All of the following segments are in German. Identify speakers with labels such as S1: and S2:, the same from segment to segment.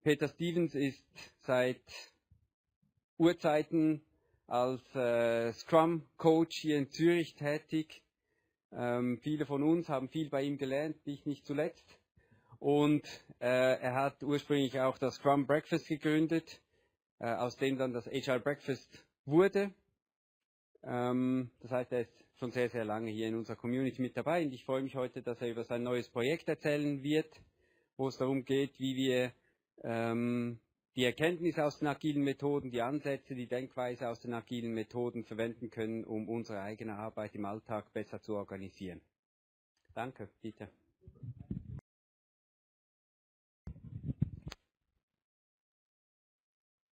S1: Peter Stevens ist seit Urzeiten als Scrum-Coach hier in Zürich tätig. Viele von uns haben viel bei ihm gelernt, ich nicht zuletzt. Und er hat ursprünglich auch das Scrum Breakfast gegründet, aus dem dann das Agile Breakfast wurde. Das heißt, er ist schon sehr, sehr lange hier in unserer Community mit dabei und ich freue mich heute, dass er über sein neues Projekt erzählen wird, wo es darum geht, wie wir die Erkenntnisse aus den agilen Methoden, die Ansätze, die Denkweise aus den agilen Methoden verwenden können, um unsere eigene Arbeit im Alltag besser zu organisieren. Danke, Dieter.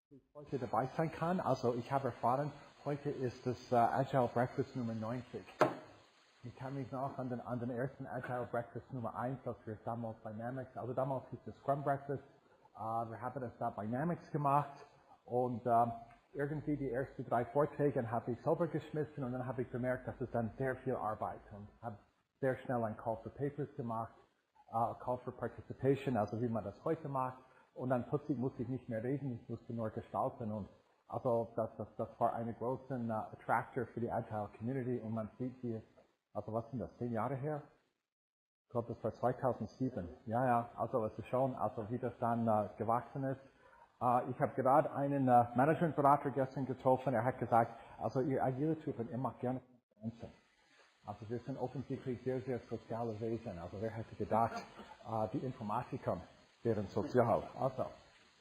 S2: Ich heute dabei sein kann. Also ich habe erfahren, heute ist das Agile Breakfast Nummer 90. Ich kann mich noch an den ersten Agile Breakfast Nummer 1, als wir damals bei Dynamics, also damals hieß es Scrum Breakfast, wir haben das da bei Dynamics gemacht und irgendwie die ersten 3 Vorträge habe ich selber geschmissen und dann habe ich bemerkt, dass es dann sehr viel Arbeit und habe sehr schnell ein Call for Papers gemacht, Call for Participation, also wie man das heute macht. Und dann plötzlich musste ich nicht mehr reden, ich musste nur gestalten und also das war eine große Attractor für die Agile Community und man sieht hier, also was sind das, 10 Jahre her? Ich glaube, das war 2007. Ja, also es ist schon, also wie das dann gewachsen ist. Ich habe gerade einen Managementberater gestern getroffen, er hat gesagt, also ihr agile Typen, ihr macht gerne Konferenzen. Also wir sind offensichtlich sehr, sehr soziale Wesen. Also wer hätte gedacht, die Informatiker wären sozial. Also,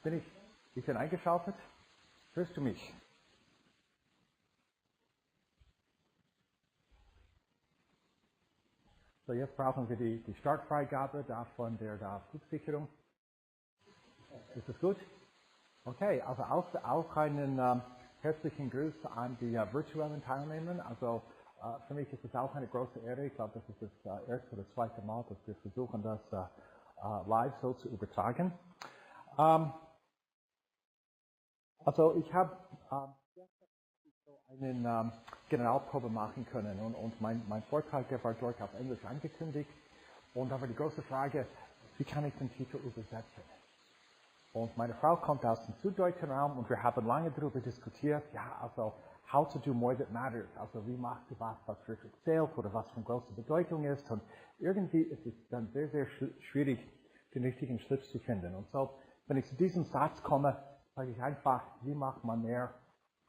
S2: ich bin eingeschaltet. Hörst du mich? So, jetzt brauchen wir die Startfreigabe da von der Flugsicherung. Ist das gut? Okay, also auch einen herzlichen Gruß an die virtuellen Teilnehmer. Also für mich ist es auch eine große Ehre. Ich glaube, das ist das erste oder zweite Mal, dass wir versuchen, das live so zu übertragen. Also ich habe eine Generalprobe machen können und mein Vortrag, der war dort auf Englisch angekündigt und da war die große Frage, wie kann ich den Titel übersetzen? Und meine Frau kommt aus dem süddeutschen Raum und wir haben lange darüber diskutiert, ja, also how to do more that matters, also wie machst du was wirklich zählt oder was von großer Bedeutung ist und irgendwie ist es dann sehr, sehr schwierig, den richtigen Schliff zu finden. Und so, wenn ich zu diesem Satz komme, sage ich einfach, wie macht man mehr?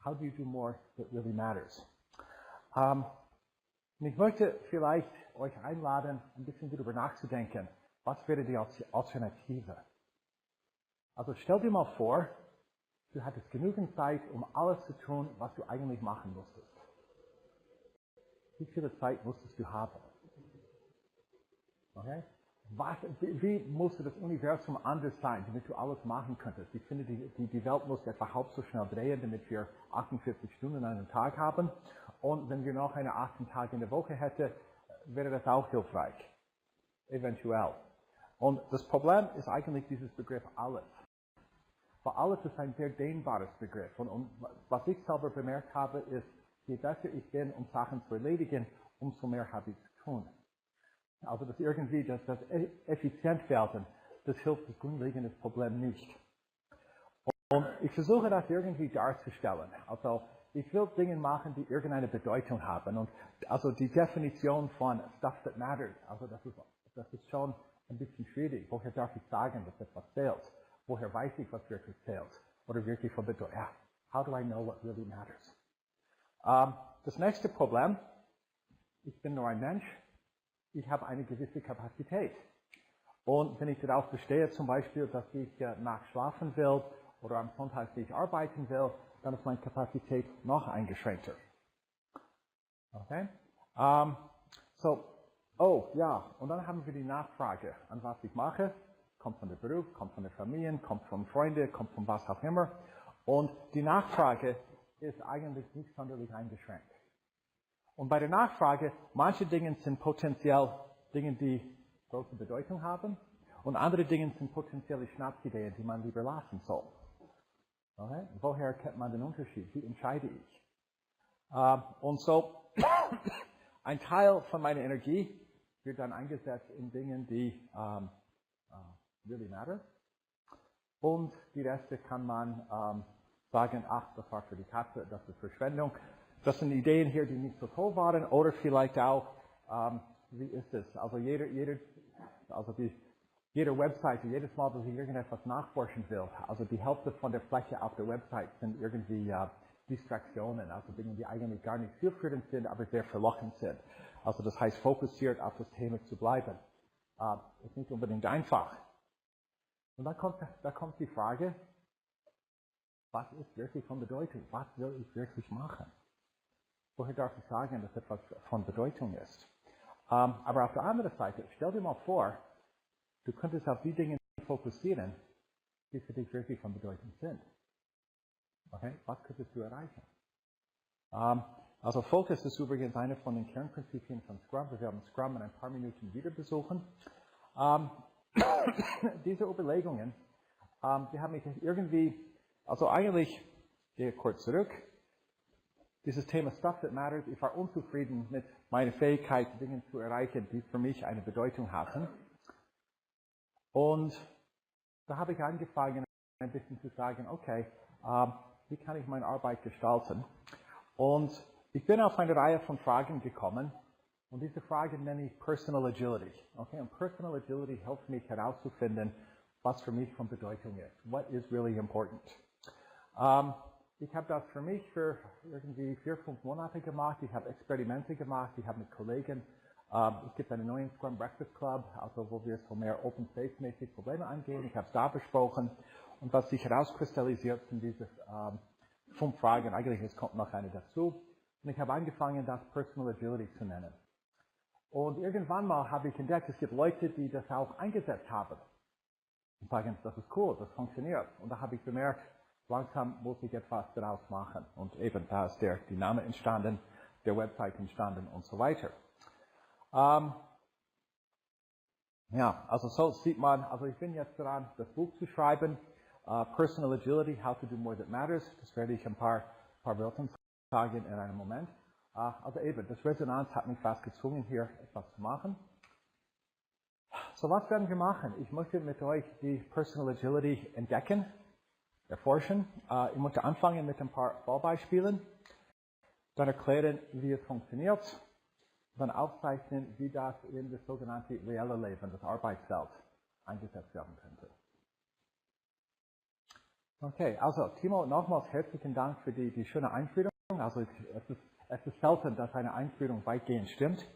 S2: How do you do more that really matters? Und ich möchte vielleicht euch einladen, ein bisschen darüber nachzudenken, was wäre die Alternative? Also stell dir mal vor, du hattest genügend Zeit, um alles zu tun, was du eigentlich machen musstest. Wie viel Zeit musstest du haben? Okay? Wie musste das Universum anders sein, damit du alles machen könntest? Ich finde, die Welt muss etwa halb so schnell drehen, damit wir 48 Stunden an einem Tag haben. Und wenn wir noch eine 18 Tage in der Woche hätten, wäre das auch hilfreich. Eventuell. Und das Problem ist eigentlich dieses Begriff alles. Weil alles ist ein sehr dehnbares Begriff. Und was ich selber bemerkt habe, ist, je besser ich bin, um Sachen zu erledigen, umso mehr habe ich zu tun. Also das irgendwie, das effizient werden, das hilft das grundlegende Problem nicht. Und ich versuche das irgendwie darzustellen. Also ich will Dinge machen, die irgendeine Bedeutung haben. Und also die Definition von Stuff that matters, also das ist schon ein bisschen schwierig. Woher darf ich sagen, dass etwas zählt? Woher weiß ich, was wirklich zählt? Oder wirklich von Bedeutung? Ja, how do I know what really matters? Das nächste Problem, ich bin nur ein Mensch. Ich habe eine gewisse Kapazität. Und wenn ich darauf bestehe, zum Beispiel, dass ich nachts schlafen will oder am Sonntag nicht arbeiten will, dann ist meine Kapazität noch eingeschränkter. Okay? Und dann haben wir die Nachfrage, an was ich mache. Kommt von der Beruf, kommt von der Familie, kommt von Freunden, kommt von was auch immer. Und die Nachfrage ist eigentlich nicht sonderlich eingeschränkt. Und bei der Nachfrage, manche Dinge sind potenziell Dinge, die große Bedeutung haben, und andere Dinge sind potenzielle Schnapsideen, die man lieber lassen soll. Okay? Woher erkennt man den Unterschied? Wie entscheide ich? Und so, ein Teil von meiner Energie wird dann eingesetzt in Dingen, die really matter. Und die Reste kann man sagen, ach, das war für die Katze, das ist Verschwendung. Das sind Ideen hier, die nicht so toll waren. Oder vielleicht auch, wie ist es? Also jede Webseite, jedes Mal, dass ich irgendetwas nachforschen will, also die Hälfte von der Fläche auf der Website sind irgendwie Distraktionen, also Dinge, die eigentlich gar nicht zielführend sind, aber sehr verlockend sind. Also das heißt, fokussiert auf das Thema zu bleiben, ist nicht unbedingt einfach. Und da kommt die Frage, was ist wirklich von Bedeutung? Was will ich wirklich machen? Woher darf ich sagen, dass etwas von Bedeutung ist? Aber auf der anderen Seite, stell dir mal vor, du könntest auf die Dinge fokussieren, die für dich wirklich von Bedeutung sind. Okay? Was könntest du erreichen? Also Fokus ist übrigens eine von den Kernprinzipien von Scrum. Wir werden Scrum in ein paar Minuten wieder besuchen. Diese Überlegungen, die haben mich irgendwie, also eigentlich, gehe ich kurz zurück, dieses Thema Stuff That Matters, ich war unzufrieden mit meiner Fähigkeit, Dinge zu erreichen, die für mich eine Bedeutung hatten. Und da habe ich angefangen, ein bisschen zu sagen, okay, wie kann ich meine Arbeit gestalten? Und ich bin auf eine Reihe von Fragen gekommen, und diese Fragen nenne ich Personal Agility. Okay, und Personal Agility hilft mich herauszufinden, was für mich von Bedeutung ist. What is really important? Ich habe das für mich für irgendwie 4-5 Monate gemacht. Ich habe Experimente gemacht. Ich habe mit Kollegen, es gibt einen neuen Scrum Breakfast Club, also wo wir so mehr Open Space mäßig Probleme angehen. Ich habe es da besprochen. Und was sich herauskristallisiert, sind diese 5 Fragen. Eigentlich, es kommt noch eine dazu. Und ich habe angefangen, das Personal Agility zu nennen. Und irgendwann mal habe ich entdeckt, es gibt Leute, die das auch eingesetzt haben. Und sagen, das ist cool, das funktioniert. Und da habe ich bemerkt, langsam muss ich etwas daraus machen. Und eben, da ist die Name entstanden, der Website entstanden und so weiter. Ja, also so sieht man, also ich bin jetzt dran, das Buch zu schreiben, Personal Agility, How to Do More That Matters. Das werde ich ein paar Wörtern sagen in einem Moment. Also eben, das Resonanz hat mich fast gezwungen, hier etwas zu machen. So, was werden wir machen? Ich möchte mit euch die Personal Agility entdecken, erforschen. Ich möchte anfangen mit ein paar Fallbeispielen, dann erklären, wie es funktioniert, dann aufzeichnen, wie das in das sogenannte reelle Leben, das Arbeitsfeld, eingesetzt werden könnte. Okay, also Timo, nochmals herzlichen Dank für die schöne Einführung. Also es ist selten, dass eine Einführung weitgehend stimmt.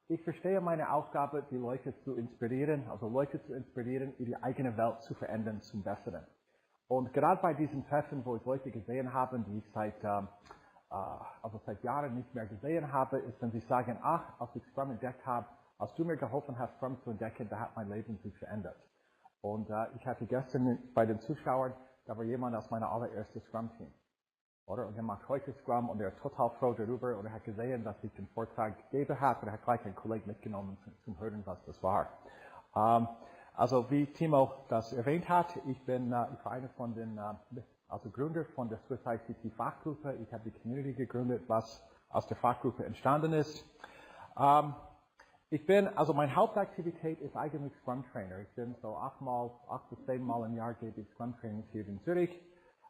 S2: Ich verstehe meine Aufgabe, die Leute zu inspirieren, ihre eigene Welt zu verändern zum Besseren. Und gerade bei diesen Treffen, wo ich Leute gesehen habe, die ich seit Jahren nicht mehr gesehen habe, ist, wenn sie sagen, ach, als ich Scrum entdeckt habe, als du mir geholfen hast, Scrum zu entdecken, da hat mein Leben sich verändert. Und ich hatte gestern bei den Zuschauern, da war jemand aus meiner allerersten Scrum-Team. Oder? Und er macht heute Scrum und er ist total froh darüber und er hat gesehen, dass ich den Vortrag gegeben habe und er hat gleich einen Kollegen mitgenommen zum Hören, was das war. Also wie Timo das erwähnt hat, ich war einer von den Gründer von der Swiss ICT Fachgruppe. Ich habe die Community gegründet, was aus der Fachgruppe entstanden ist. Meine Hauptaktivität ist eigentlich Scrum Trainer. Ich bin so 8 bis 10 Mal im Jahr gebe ich Scrum Trainings hier in Zürich.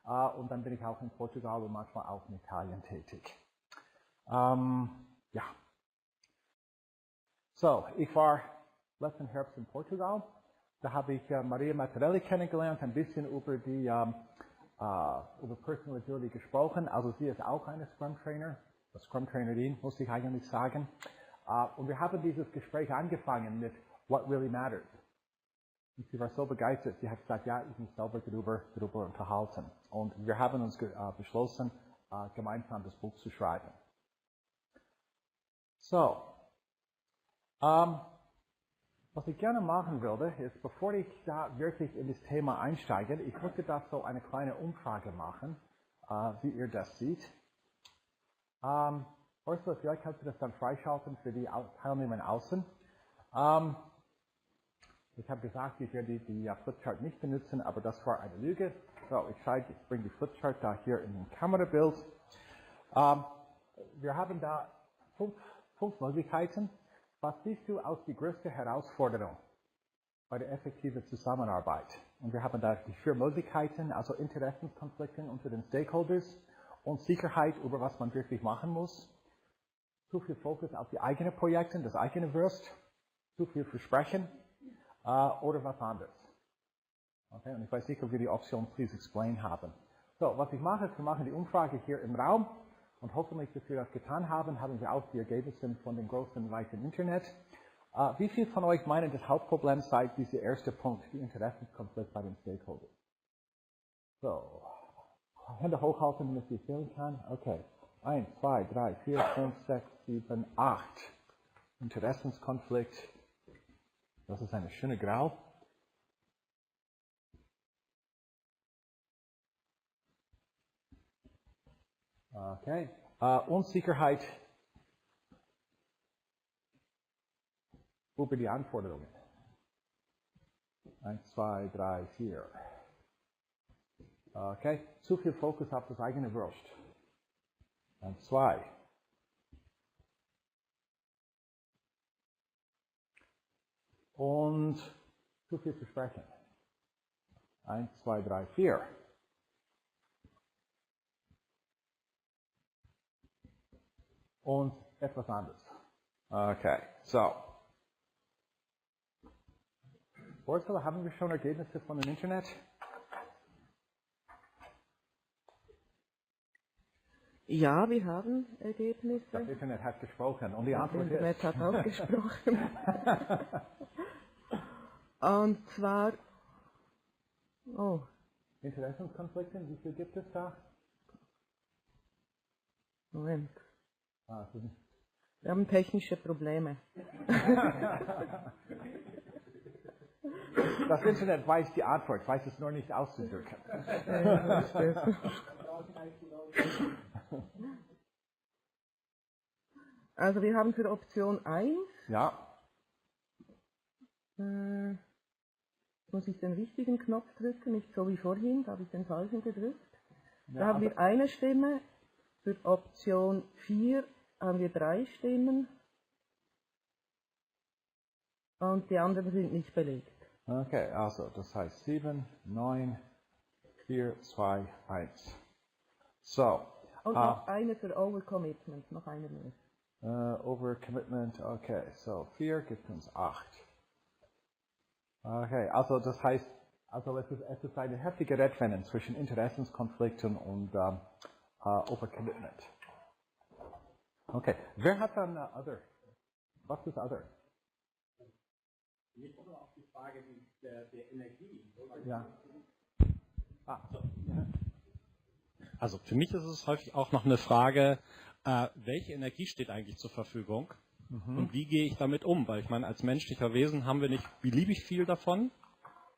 S2: Und dann bin ich auch in Portugal und manchmal auch in Italien tätig. Ja. So, ich war letzten Herbst in Portugal. Da habe ich Maria Mattarelli kennengelernt, ein bisschen über Personal Agility gesprochen. Also sie ist auch eine Scrum Trainerin, muss ich eigentlich sagen. Und wir haben dieses Gespräch angefangen mit What Really Matters. Und sie war so begeistert, sie hat gesagt, ja, ich muss selber darüber unterhalten. Und wir haben uns beschlossen, gemeinsam das Buch zu schreiben. So, was ich gerne machen würde, ist, bevor ich da wirklich in das Thema einsteige, ich möchte da so eine kleine Umfrage machen, wie ihr das seht. Ursula, vielleicht kannst du das dann freischalten für die Teilnehmer außen. Ich habe gesagt, ich werde die Flipchart nicht benutzen, aber das war eine Lüge. So, ich bringe die Flipchart da hier in den Kamerabild. Wir haben da fünf Möglichkeiten. was siehst du als die größte Herausforderung bei der effektiven Zusammenarbeit? Und wir haben da die 4 Möglichkeiten, also Interessenskonflikte unter den Stakeholders, Unsicherheit über was man wirklich machen muss, zu viel Fokus auf die eigenen Projekte, das eigene Wurst, zu viel Versprechen oder was anderes. Okay, und ich weiß nicht, ob wir die Option Please Explain haben. So, was ich mache, ist, wir machen die Umfrage hier im Raum und hoffentlich, dass wir das getan haben, haben wir auch die Ergebnisse von dem großen, weiten Internet. Wie viele von euch meinen, das Hauptproblem sei dieser erste Punkt, die Interessenskonflikt bei den Stakeholders? So, Hände hochhalten, damit ich sehen kann. Okay, 1, 2, 3, 4, 5, 6, 7, 8. Interessenskonflikt. Das ist eine schöne Grau. Okay, Unsicherheit über die Anforderungen. 1, 2, 3, 4. Okay, zu viel Fokus auf das eigene Wurst. 1, 2. Und zu viel Versprechen. 1, 2, 3, 4. Und etwas anderes. Okay, so. Ursula, haben wir schon Ergebnisse von dem Internet?
S3: Ja, wir haben Ergebnisse.
S2: Das Internet hat gesprochen und die
S3: Das
S2: Antwort
S3: Internet
S2: ist...
S3: hat auch gesprochen. Und zwar... Oh,
S2: Interessenskonflikte, wie viel gibt es da?
S3: Moment.
S2: Das ist
S3: Wir haben technische Probleme.
S2: Das Internet weiß die Antwort, weiß es nur nicht auszudrücken.
S3: Also wir haben für Option 1,
S2: Ja.
S3: muss ich den richtigen Knopf drücken, nicht so wie vorhin, da habe ich den falschen gedrückt.
S2: Ja,
S3: Da haben
S2: also-
S3: wir eine Stimme, für Option 4 haben wir 3 Stimmen und die anderen sind nicht belegt.
S2: Okay, also das heißt 7, 9, 4, 2, 1. So.
S3: Und noch eine für Overcommitment, noch eine mehr.
S2: Overcommitment, okay, so 4 gibt uns 8. Okay, also das heißt, also es ist eine heftige Wettrennen zwischen Interessenskonflikten und Overcommitment. Okay, wer hat dann Other? Was ist Other?
S4: Mir kommt auch die Frage der Energie.
S2: Ja.
S4: Also für mich ist es häufig auch noch eine Frage, welche Energie steht eigentlich zur Verfügung und wie gehe ich damit um? Weil ich meine, als menschlicher Wesen haben wir nicht beliebig viel davon.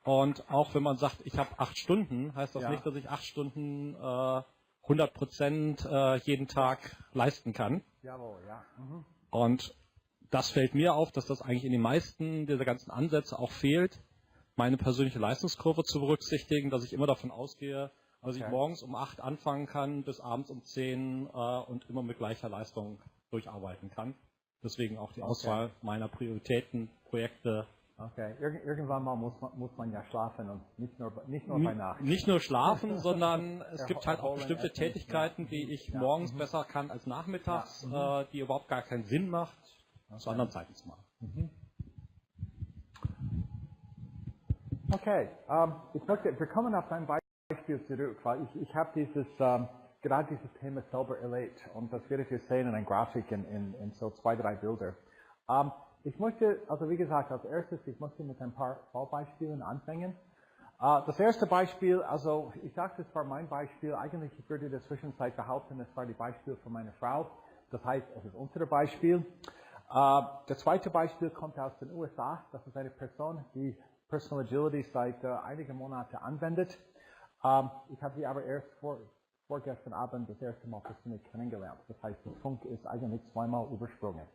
S4: Und auch wenn man sagt, ich habe 8 Stunden, heißt das nicht, dass ich 8 Stunden 100% jeden Tag leisten kann.
S2: Jawohl, ja.
S4: Und das fällt mir auf, dass das eigentlich in den meisten dieser ganzen Ansätze auch fehlt, meine persönliche Leistungskurve zu berücksichtigen, dass ich immer davon ausgehe, dass ich morgens um 8 anfangen kann, bis abends um 10 und immer mit gleicher Leistung durcharbeiten kann. Deswegen auch die Auswahl meiner Prioritäten, Projekte.
S2: Okay, irgendwann mal muss man ja schlafen und nicht nur bei Nacht.
S4: Nicht nur schlafen, sondern es gibt halt auch bestimmte Tätigkeiten, die ich morgens besser kann als nachmittags, die überhaupt gar keinen Sinn macht, zu anderen Zeiten zu machen.
S2: Okay, wir kommen auf ein Beispiel zurück, weil ich habe gerade dieses Thema selber erlebt und das werdet ihr sehen in einer Grafik in so 2, 3 Bilder. Ich möchte, also wie gesagt, als erstes, ich möchte mit ein paar Fallbeispielen anfangen. Das erste Beispiel, also ich sage, das war mein Beispiel, eigentlich ich würde in der Zwischenzeit behaupten, es war die Beispiel von meiner Frau, das heißt, es ist unser Beispiel. Das zweite Beispiel kommt aus den USA, das ist eine Person, die Personal Agility seit einigen Monaten anwendet. Ich habe sie aber erst vorgestern Abend das erste Mal persönlich kennengelernt. Das heißt, der Funk ist eigentlich zweimal übersprungen.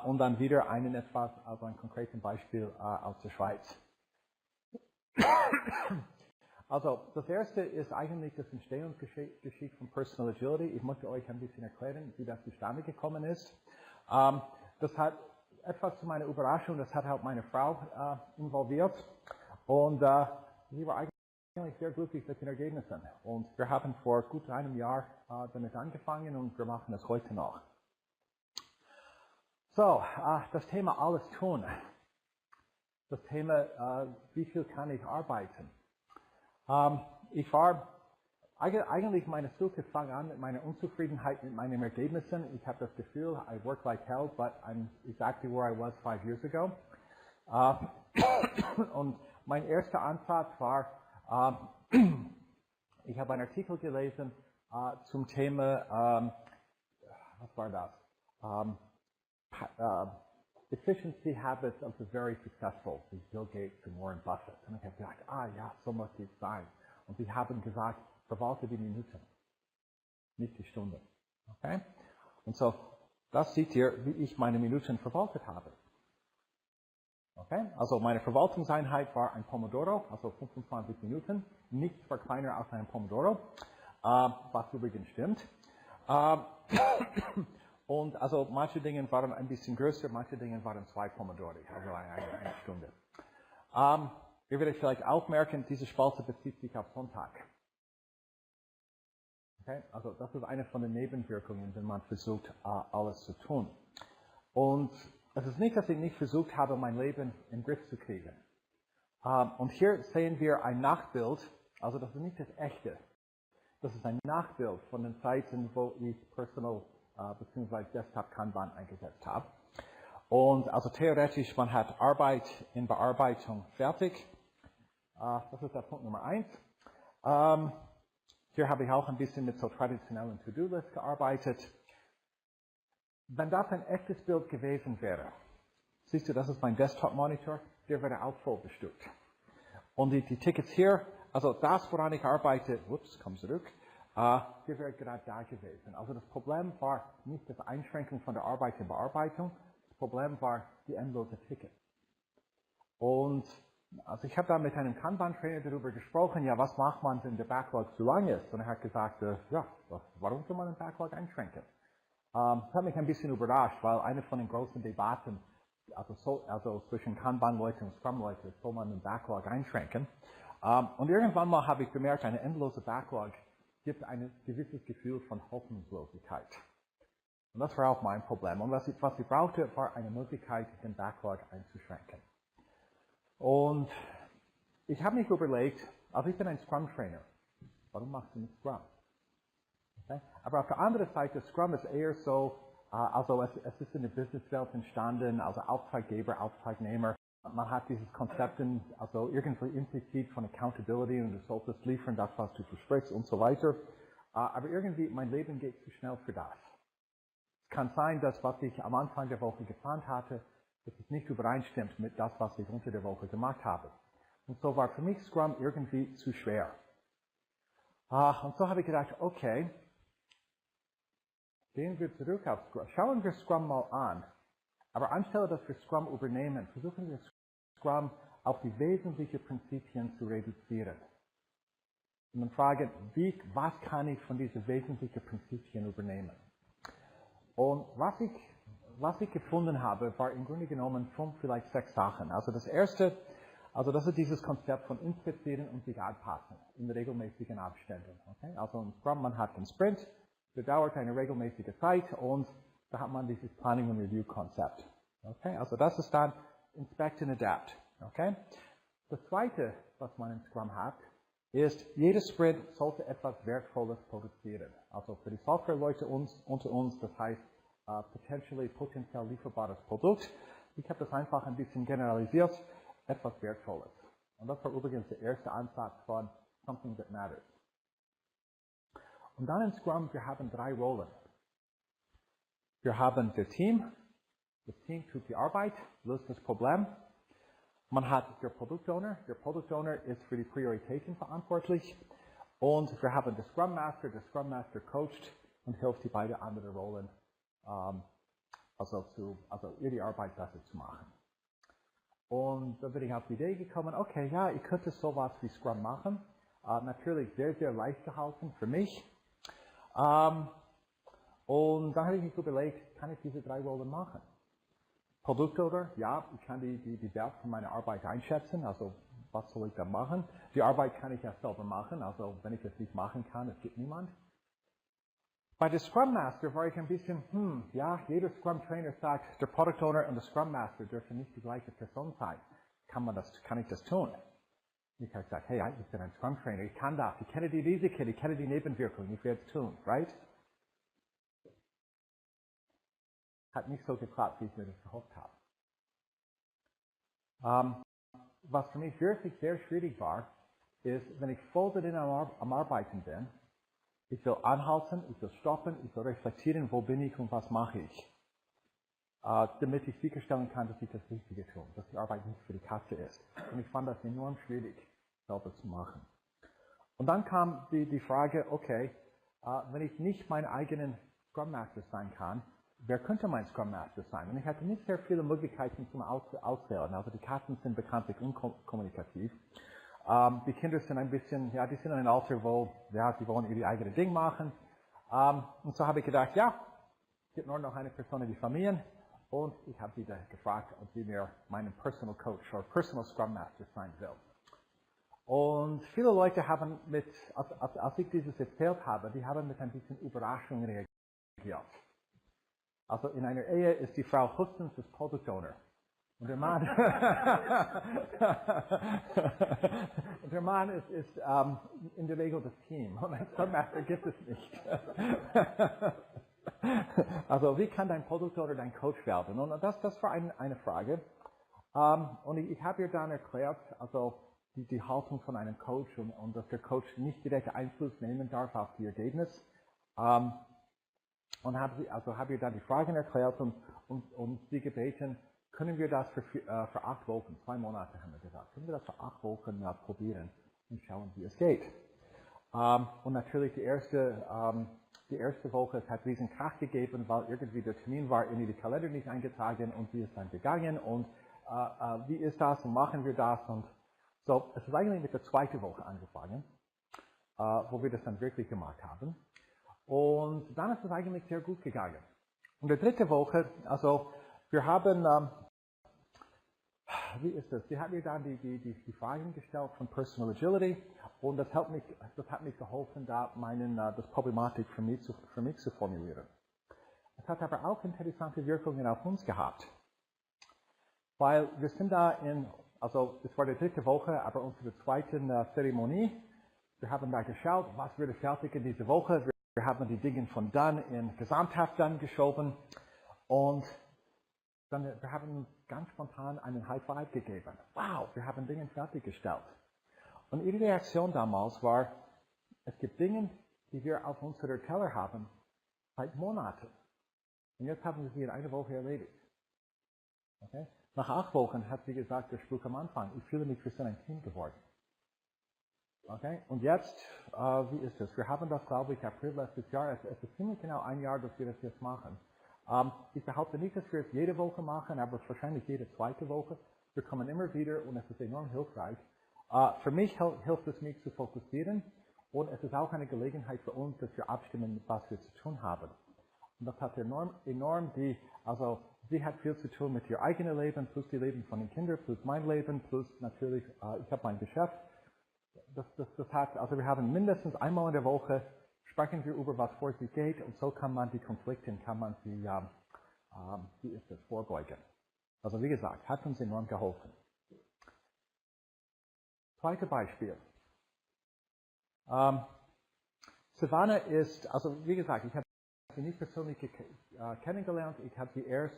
S2: Und dann wieder also ein konkretes Beispiel aus der Schweiz. Also, das erste ist eigentlich das Entstehungsgeschichte von Personal Agility. Ich möchte euch ein bisschen erklären, wie das zustande gekommen ist. etwas zu meiner Überraschung, das hat auch meine Frau involviert. Und sie war eigentlich sehr glücklich mit den Ergebnissen. Und wir haben vor gut einem Jahr damit angefangen und wir machen es heute noch. So, das Thema alles tun. Das Thema, wie viel kann ich arbeiten? Eigentlich meine Suche fang an mit meiner Unzufriedenheit mit meinen Ergebnissen. Ich habe das Gefühl, I work like hell, but I'm exactly where I was 5 years ago. Und mein erster Ansatz war, ich habe einen Artikel gelesen zum Thema, was war das? Efficiency habits of the very successful, wie Bill Gates und Warren Buffett. Und ich habe gedacht, ja, so muss es sein. Und sie haben gesagt, verwalte die Minuten, nicht die Stunden. Okay? Und so, das seht ihr, wie ich meine Minuten verwaltet habe. Okay? Also meine Verwaltungseinheit war ein Pomodoro, also 25 Minuten. Nichts war kleiner als ein Pomodoro, was übrigens stimmt. Und also manche Dinge waren ein bisschen größer, manche Dinge waren 2 Pomodori, also eine Stunde. Ihr werdet vielleicht auch merken, diese Spalte bezieht sich auf Sonntag. Okay? Also das ist eine von den Nebenwirkungen, wenn man versucht, alles zu tun. Und es ist nicht, dass ich nicht versucht habe, mein Leben in den Griff zu kriegen. Und hier sehen wir ein Nachbild, also das ist nicht das echte. Das ist ein Nachbild von den Zeiten, wo ich Personal bzw. Desktop Kanban eingesetzt habe. Und also theoretisch, man hat Arbeit in Bearbeitung fertig. Das ist der Punkt Nummer 1. Hier habe ich auch ein bisschen mit so traditionellen To-Do-Lists gearbeitet. Wenn das ein echtes Bild gewesen wäre, siehst du, das ist mein Desktop-Monitor, der wäre auch voll bestückt. Und die Tickets hier, also das, woran ich arbeite, komm zurück, der wäre gerade da gewesen. Also das Problem war nicht das Einschränken von der Arbeit in Bearbeitung, das Problem war die endlose Tickets. Und also ich habe da mit einem Kanban-Trainer darüber gesprochen, ja, was macht man, wenn der Backlog zu lang ist? Und er hat gesagt, warum soll man den Backlog einschränken? Das hat mich ein bisschen überrascht, weil eine von den großen Debatten, also zwischen Kanban-Leuten und Scrum-Leuten, soll man den Backlog einschränken. Und irgendwann mal habe ich bemerkt, eine endlose Backlog gibt ein gewisses Gefühl von Hoffnungslosigkeit. Und das war auch mein Problem. Und was ich brauchte, war eine Möglichkeit, den Backlog einzuschränken. Und ich habe mich überlegt, also ich bin ein Scrum-Trainer. Warum machst du nicht Scrum? Okay? Aber auf der anderen Seite, Scrum ist eher so, also es ist in der Businesswelt entstanden, also Auftraggeber, Auftragnehmer. Man hat dieses Konzept, also irgendwie implizit von Accountability und du solltest liefern das, was du versprichst und so weiter. Aber irgendwie, mein Leben geht zu schnell für das. Es kann sein, dass was ich am Anfang der Woche geplant hatte, dass es nicht übereinstimmt mit das, was ich unter der Woche gemacht habe. Und so war für mich Scrum irgendwie zu schwer. Und so habe ich gedacht, okay, gehen wir zurück auf Scrum. Schauen wir Scrum mal an. Aber anstelle, dass wir Scrum übernehmen, versuchen wir Scrum auf die wesentlichen Prinzipien zu reduzieren. Und dann fragen, was kann ich von diesen wesentlichen Prinzipien übernehmen? Und was ich gefunden habe, war im Grunde genommen 5, vielleicht 6 Sachen. Also das erste, also das ist dieses Konzept von inspizieren und sich anpassen in regelmäßigen Abständen. Okay? Also im Scrum, man hat einen Sprint, der dauert eine regelmäßige Zeit und da hat man dieses Planning and Review Konzept. Okay? Also das ist dann Inspect and Adapt. Okay? Das zweite, was man in Scrum hat, ist, jedes Sprint sollte etwas Wertvolles produzieren. Also für die Softwareleute unter uns, das heißt potenziell lieferbares Produkt. Ich habe das einfach ein bisschen generalisiert, etwas Wertvolles. Und das war übrigens der erste Ansatz von Something That Matters. Und dann in Scrum, wir haben 3 Rollen. Wir haben das Team tut die Arbeit, löst das Problem. Man hat der Product Owner ist für die Prioritäten verantwortlich. Und wir haben den Scrum Master coacht und hilft die beiden anderen Rollen, also ihr die Arbeit besser zu machen. Und da bin ich auf die Idee gekommen, okay, ja, ich könnte sowas wie Scrum machen. Natürlich sehr, sehr leicht gehalten für mich. Und dann habe ich mich überlegt, kann ich diese 3 Rollen machen? Produktowner, ja, ich kann die Wert von meiner Arbeit einschätzen, also was soll ich da machen? Die Arbeit kann ich ja selber machen, also wenn ich das nicht machen kann, es gibt niemand. Bei der Scrum Master war ich ein bisschen, ja, jeder Scrum Trainer sagt, der Product Owner und der Scrum Master dürfen nicht die gleiche Person sein. Kann ich das tun? Ich habe gesagt, hey, ich bin ein Scrum Trainer, ich kann das, ich kenne die Risiken, ich kenne die Nebenwirkungen, ich werde es tun, right? Hat nicht so geklappt, wie ich mir das gehofft habe. Was für mich wirklich sehr schwierig war, ist, wenn ich voll drin am Arbeiten bin, ich will anhalten, ich will stoppen, ich will reflektieren, wo bin ich und was mache ich. Damit ich sicherstellen kann, dass ich das Richtige tue, dass die Arbeit nicht für die Katze ist. Und ich fand das enorm schwierig, selber zu machen. Und dann kam die Frage, okay, wenn ich nicht mein eigenen Scrum Master sein kann, wer könnte mein Scrum Master sein? Und ich hatte nicht sehr viele Möglichkeiten zum Auswählen. Also die Katzen sind bekanntlich unkommunikativ. Die Kinder sind ein bisschen, ja, die sind in einem Alter, wo, ja, sie wollen ihr eigenes Ding machen. Und so habe ich gedacht, ja, es gibt nur noch eine Person in die Familien. Und ich habe sie da gefragt, ob sie mir meinen Personal Coach oder Personal Scrum Master sein will. Und viele Leute haben als ich dieses erzählt habe, die haben mit ein bisschen Überraschung reagiert. Also in einer Ehe ist die Frau höchstens das Product Owner. Und der Mann, und der Mann ist in der Regel das Team. Und ein Scrum Master gibt es nicht. Also wie kann dein Product Owner dein Coach werden? Und das war eine Frage. Und ich habe ihr dann erklärt, also die Haltung von einem Coach und dass der Coach nicht direkt Einfluss nehmen darf auf die Ergebnis. Und habe ihr dann die Fragen erklärt und sie gebeten, können wir das für 8 Wochen, 2 Monate haben wir gesagt, können wir das für 8 Wochen probieren und schauen, wie es geht. Und natürlich die erste Woche, es hat riesen Krach gegeben, weil irgendwie der Termin war in die Kalender nicht eingetragen und wie ist dann gegangen und wie ist das und machen wir das und so. Es ist eigentlich mit der 2. Woche angefangen, wo wir das dann wirklich gemacht haben. Und dann ist es eigentlich sehr gut gegangen. Und der 3. Woche, also wir haben, wie ist das? Sie hat mir dann die Fragen gestellt von Personal Agility und das hat mich geholfen, das Problematik für mich zu formulieren. Es hat aber auch interessante Wirkungen auf uns gehabt. Weil wir sind da also es war die 3. Woche, aber unsere 2. Zeremonie, wir haben da geschaut, was würde fertig in dieser Woche. Wir haben die Dinge von dann in Gesamthaft dann geschoben und dann, wir haben ganz spontan einen High Five gegeben. Wow, wir haben Dinge fertiggestellt. Und ihre Reaktion damals war, es gibt Dinge, die wir auf unserer Teller haben, seit Monaten. Und jetzt haben wir sie in einer Woche erledigt. Okay? Nach 8 Wochen hat sie gesagt, der Spruch am Anfang, ich fühle mich, wir sind ein Team geworden. Okay? Und jetzt, wie ist es? Wir haben das, glaube ich, April letztes Jahr. Es ist ziemlich genau 1 Jahr, dass wir das jetzt machen. Ich behaupte nicht, dass wir es jede Woche machen, aber wahrscheinlich jede 2. Woche. Wir kommen immer wieder und es ist enorm hilfreich. Für mich hilft es mich zu fokussieren und es ist auch eine Gelegenheit für uns, dass wir abstimmen, was wir zu tun haben. Und das hat enorm also sie hat viel zu tun mit ihr eigenem Leben, plus die Leben von den Kindern, plus mein Leben, plus natürlich, ich habe mein Geschäft. Das heißt, also wir haben mindestens einmal in der Woche, sprechen wir über, was vor sich geht und so kann man die Konflikte, wie ist das, vorbeugen. Also wie gesagt, hat uns enorm geholfen. Zweites Beispiel. Savannah ist, also wie gesagt, ich habe sie nicht persönlich kennengelernt, ich habe sie erst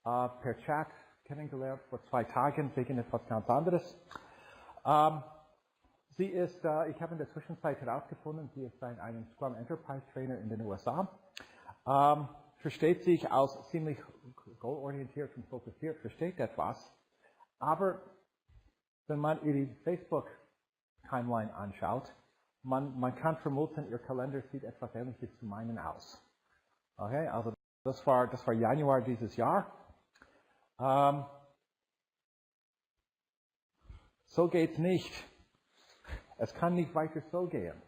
S2: per Chat kennengelernt vor 2 Tagen wegen etwas ganz anderes. Sie ist, ich habe in der Zwischenzeit herausgefunden, sie ist ein Scrum Enterprise Trainer in den USA. Versteht sich als ziemlich goalorientiert und fokussiert, versteht etwas. Aber wenn man ihre Facebook-Timeline anschaut, man kann vermuten, ihr Kalender sieht etwas Ähnliches zu meinen aus. Okay, also das war Januar dieses Jahr. So geht's nicht. Es kann nicht weiter so gehen.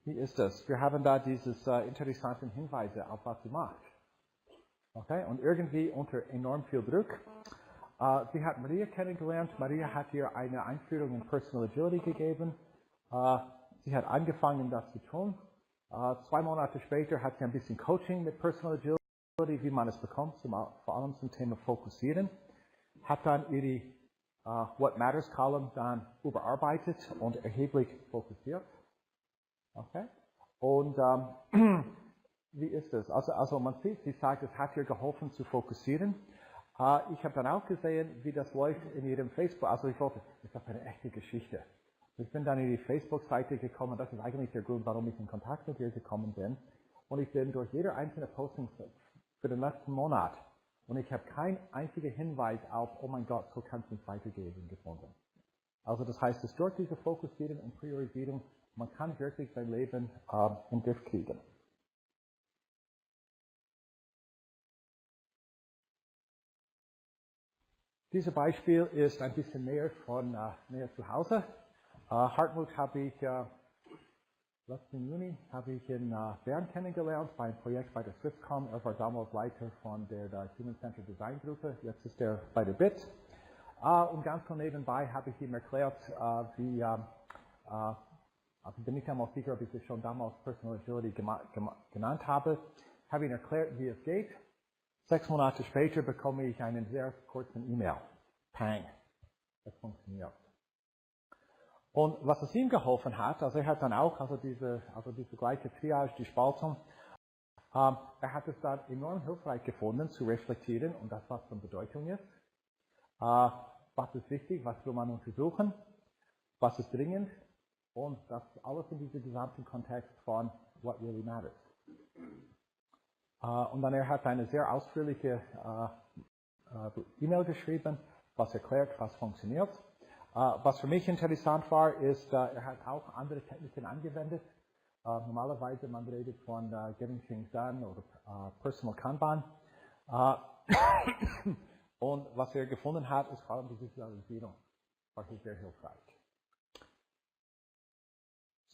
S2: Wie ist das? Wir haben da diese interessanten Hinweise auf was sie macht. Okay? Und irgendwie unter enorm viel Druck. Sie hat Maria kennengelernt. Maria hat ihr eine Einführung in Personal Agility gegeben. Sie hat angefangen, das zu tun. 2 Monate später hat sie ein bisschen Coaching mit Personal Agility, wie man es bekommt, vor allem zum Thema Fokussieren. Hat dann ihre What Matters Column dann überarbeitet und erheblich fokussiert. Okay? Und wie ist es? Also man sieht, sie sagt, es hat ihr geholfen zu fokussieren. Ich habe dann auch gesehen, wie das läuft in ihrem Facebook. Also ich wollte, ist das eine echte Geschichte? Ich bin dann in die Facebook-Seite gekommen. Das ist eigentlich der Grund, warum ich in Kontakt mit ihr gekommen bin. Und ich bin durch jede einzelne Posting für den letzten Monat und ich habe keinen einzigen Hinweis auf, oh mein Gott, so kann es nicht weitergehen, gefunden. Also das heißt, dass durch diese Fokussierung und Priorisierung, man kann wirklich sein Leben im Griff kriegen. Dieses Beispiel ist ein bisschen näher von näher zu Hause. Hartmut habe ich letzten Juni in Bern kennengelernt bei einem Projekt bei der Swisscom. Er war damals Leiter von der Human Centered Design Gruppe. Jetzt ist er bei der BIT. Und ganz so nebenbei habe ich ihm erklärt, wie, also ich bin nicht einmal sicher, ob ich es schon damals Personal Agility genannt habe. Habe ihm erklärt, wie es geht. 6 Monate später bekomme ich einen sehr kurzen E-Mail. Pang. Das funktioniert. Und was es ihm geholfen hat, also er hat dann auch, diese gleiche Triage, die Spaltung, er hat es dann enorm hilfreich gefunden, zu reflektieren und das, was von Bedeutung ist. Was ist wichtig, was will man untersuchen, was ist dringend und das alles in diesem gesamten Kontext von what really matters. Und dann er hat eine sehr ausführliche E-Mail geschrieben, was erklärt, was funktioniert. Was für mich interessant war, ist, er hat auch andere Techniken angewendet. Normalerweise man redet von Getting Things Done oder Personal Kanban. Und was er gefunden hat, ist vor allem die Visualisierung. War hier sehr hilfreich.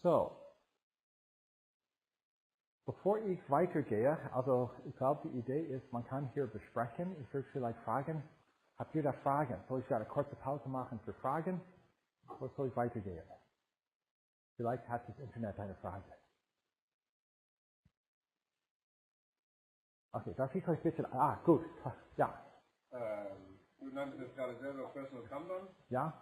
S2: So. Bevor ich weitergehe, also ich glaube, die Idee ist, man kann hier besprechen. Ich würde vielleicht fragen, habt ihr da Fragen? Soll ich da eine kurze Pause machen für Fragen? Oder soll ich weitergehen? Vielleicht hat das Internet eine Frage. Okay, darf ich euch bitte... gut. Ja.
S5: Du nanntest jetzt gerade selber Personal Kanban.
S2: Ja?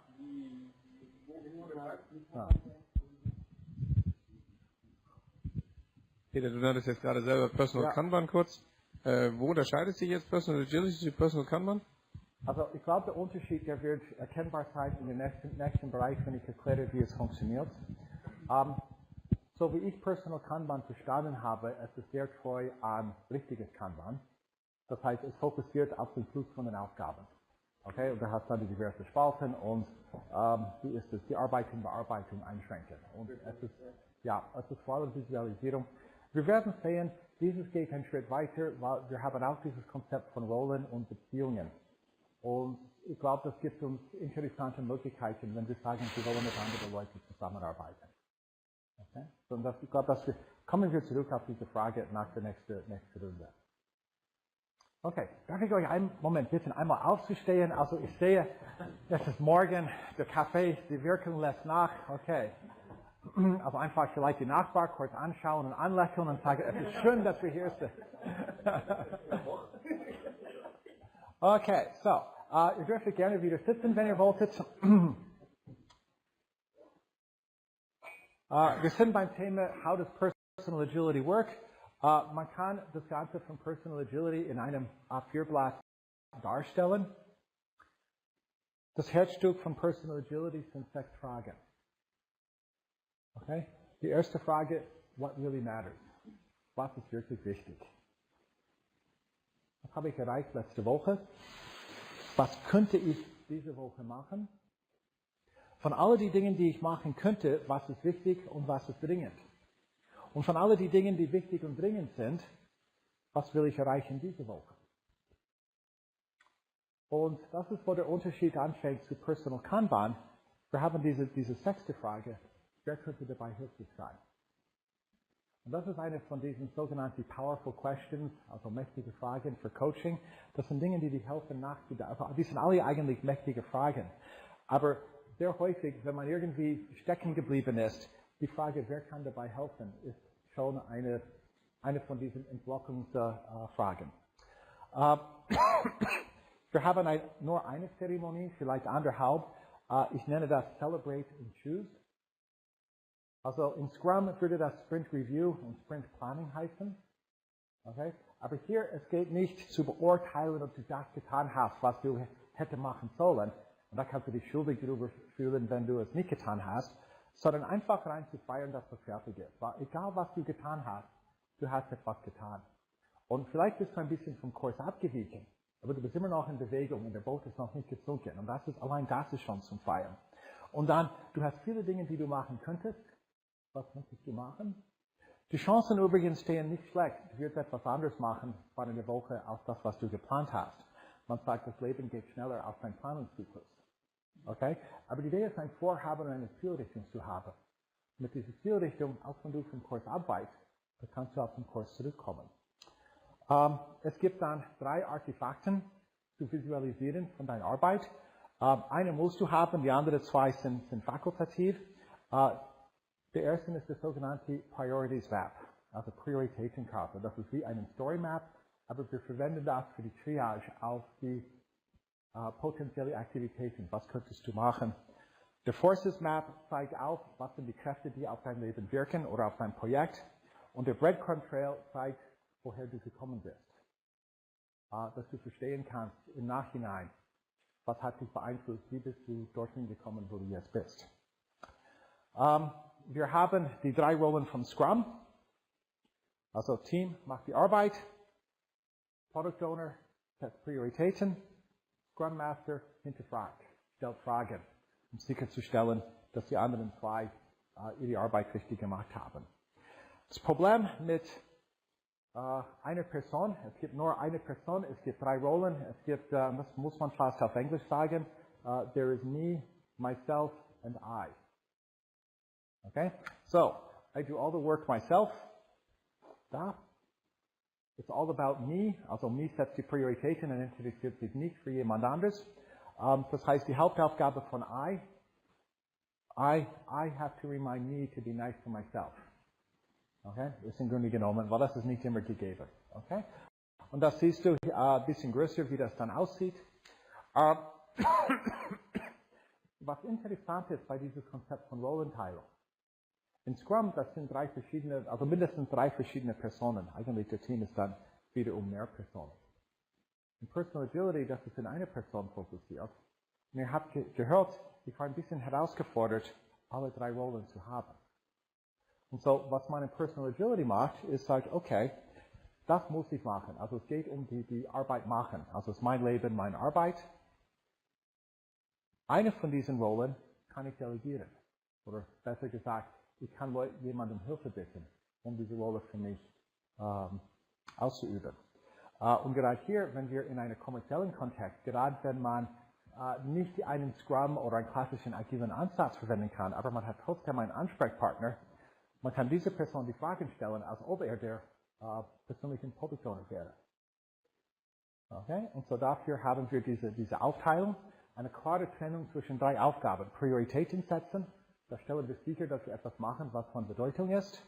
S5: Peter, du nanntest jetzt gerade selber Personal Kanban kurz. Wo unterscheidet sich jetzt Personal Agility zu Personal Kanban?
S2: Also ich glaube, der Unterschied, der wird erkennbar sein in dem nächsten Bereich, wenn ich erkläre, wie es funktioniert. So wie ich Personal Kanban verstanden habe, es ist sehr treu an richtiges Kanban. Das heißt, es fokussiert auf den Fluss von den Aufgaben. Okay, und da hast du dann die diversen Spalten und wie ist es, die Bearbeitung, einschränken. Und es ist vor allem Visualisierung. Wir werden sehen, dieses geht einen Schritt weiter, weil wir haben auch dieses Konzept von Rollen und Beziehungen. Und ich glaube, das gibt uns interessante Möglichkeiten, wenn wir sagen, wir wollen mit anderen Leuten zusammenarbeiten. Okay? So, und ich glaube, kommen wir zurück auf diese Frage nach der nächsten Runde. Okay, darf ich euch einen Moment bitten, einmal aufzustehen? Also ich sehe, es ist morgen, der Kaffee, die Wirkung lässt nach. Okay. Also einfach vielleicht die Nachbar kurz anschauen und anlächeln und sagen, es ist schön, dass wir hier sind. Okay, so, ihr dürft gerne wieder sitzen, wenn ihr wolltet. Wir sind beim Thema How does Personal Agility work? Man kann das Ganze von Personal Agility in einem A4-Blatt darstellen. Das Herzstück von Personal Agility sind 6 Fragen. Okay? Die erste Frage, what really matters? Was ist wirklich wichtig? Was habe ich erreicht letzte Woche? Was könnte ich diese Woche machen? Von all den Dingen, die ich machen könnte, was ist wichtig und was ist dringend? Und von all den Dingen, die wichtig und dringend sind, was will ich erreichen diese Woche? Und das ist, wo der Unterschied anfängt zu Personal Kanban. Wir haben diese 6. Frage. Wer könnte dabei hilfreich sein? Und das ist eine von diesen sogenannten Powerful Questions, also mächtige Fragen für Coaching. Das sind Dinge, die dich helfen nachzudenken. Also die sind alle eigentlich mächtige Fragen. Aber sehr häufig, wenn man irgendwie stecken geblieben ist, die Frage, wer kann dabei helfen, ist schon eine von diesen Entlockungsfragen. Wir haben nur eine Zeremonie, vielleicht anderthalb. Ich nenne das Celebrate and Choose. Also in Scrum würde das Sprint Review und Sprint Planning heißen. Okay? Aber hier, es geht nicht zu beurteilen, ob du das getan hast, was du hätte machen sollen. Und da kannst du dich schuldig darüber fühlen, wenn du es nicht getan hast. Sondern einfach rein zu feiern, dass du fertig ist. Weil egal, was du getan hast, du hast etwas getan. Und vielleicht bist du ein bisschen vom Kurs abgewichen. Aber du bist immer noch in Bewegung und der Boot ist noch nicht gesunken. Und allein das ist schon zum Feiern. Und dann, du hast viele Dinge, die du machen könntest. Was möchtest du machen? Die Chancen übrigens stehen nicht schlecht. Du wirst etwas anderes machen vor einer Woche als das, was du geplant hast. Man sagt, das Leben geht schneller als dein Planungszyklus. Okay? Aber die Idee ist, ein Vorhaben und eine Zielrichtung zu haben. Mit dieser Zielrichtung, auch wenn du vom Kurs abweichst, dann kannst du auf den Kurs zurückkommen. Es gibt dann 3 Artefakten zu visualisieren von deiner Arbeit. Eine musst du haben, die anderen 2 sind fakultativ. Der erste ist der sogenannte Priorities Map, also Prioritätenkarte. Das ist wie eine Story Map, aber wir verwenden das für die Triage auf die potenzielle Aktivitäten. Was könntest du machen? Der Forces Map zeigt auf, was sind die Kräfte, die auf dein Leben wirken oder auf dein Projekt. Und der Breadcrumb Trail zeigt, woher du gekommen bist. Dass du verstehen kannst im Nachhinein, was hat dich beeinflusst, wie bist du dorthin gekommen, wo du jetzt bist. Wir haben die 3 Rollen von Scrum. Also Team macht die Arbeit, Product Owner setzt Prioritäten, Scrum Master hinterfragt, stellt Fragen, um sicherzustellen, dass die anderen 2 ihre Arbeit richtig gemacht haben. Das Problem mit einer Person, es gibt nur eine Person, es gibt 3 Rollen, es gibt, das muss man fast auf Englisch sagen, there is me, myself and I. Okay? So, I do all the work myself. Da. It's all about me. Also, me setzt die Prioritäten und interessiert sich nicht für jemand anderes. Das heißt, die Hauptaufgabe von I have to remind me to be nice to myself. Okay? Ist im Grunde genommen, weil das ist nicht immer gegeben. Okay? Und das siehst du ein bisschen größer, wie das dann aussieht. Was interessant ist bei diesem Konzept von Rollenteilung. In Scrum, das sind 3 verschiedene, also mindestens 3 verschiedene Personen. Eigentlich der Team ist dann wiederum mehr Personen. In Personal Agility, das ist in eine Person fokussiert. Und ihr habt gehört, ich war ein bisschen herausgefordert, alle 3 Rollen zu haben. Und so, was man in Personal Agility macht, ist sagt, okay, das muss ich machen. Also es geht um die Arbeit machen. Also es ist mein Leben, meine Arbeit. Eine von diesen Rollen kann ich delegieren. Oder besser gesagt, ich kann jemandem Hilfe bitten, um diese Rolle für mich auszuüben. Und gerade hier, wenn wir in einem kommerziellen Kontext, gerade wenn man nicht einen Scrum oder einen klassischen agilen Ansatz verwenden kann, aber man hat trotzdem einen Ansprechpartner, man kann dieser Person die Fragen stellen, als ob er der persönliche Product Owner wäre. Okay? Und so dafür haben wir diese Aufteilung, eine klare Trennung zwischen 3 Aufgaben. Prioritäten setzen, da stellen wir sicher, dass wir etwas machen, was von Bedeutung ist.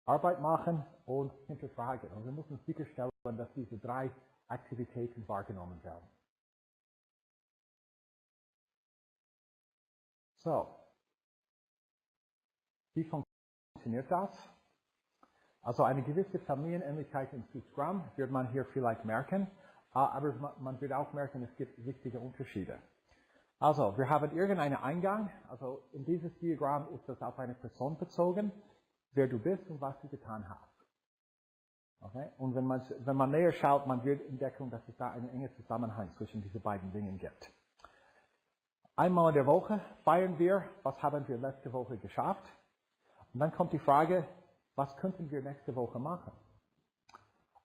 S2: Arbeit machen und hinterfragen. Und wir müssen sicherstellen, dass diese 3 Aktivitäten wahrgenommen werden. So. Wie funktioniert das? Also eine gewisse Familienähnlichkeit in Scrum wird man hier vielleicht merken, aber man wird auch merken, es gibt wichtige Unterschiede. Also, wir haben irgendeinen Eingang, also in dieses Diagramm ist das auf eine Person bezogen, wer du bist und was du getan hast. Okay? Und wenn man näher schaut, man wird entdecken, dass es da einen engen Zusammenhang zwischen diesen beiden Dingen gibt. Einmal in der Woche feiern wir, was haben wir letzte Woche geschafft. Und dann kommt die Frage, was könnten wir nächste Woche machen?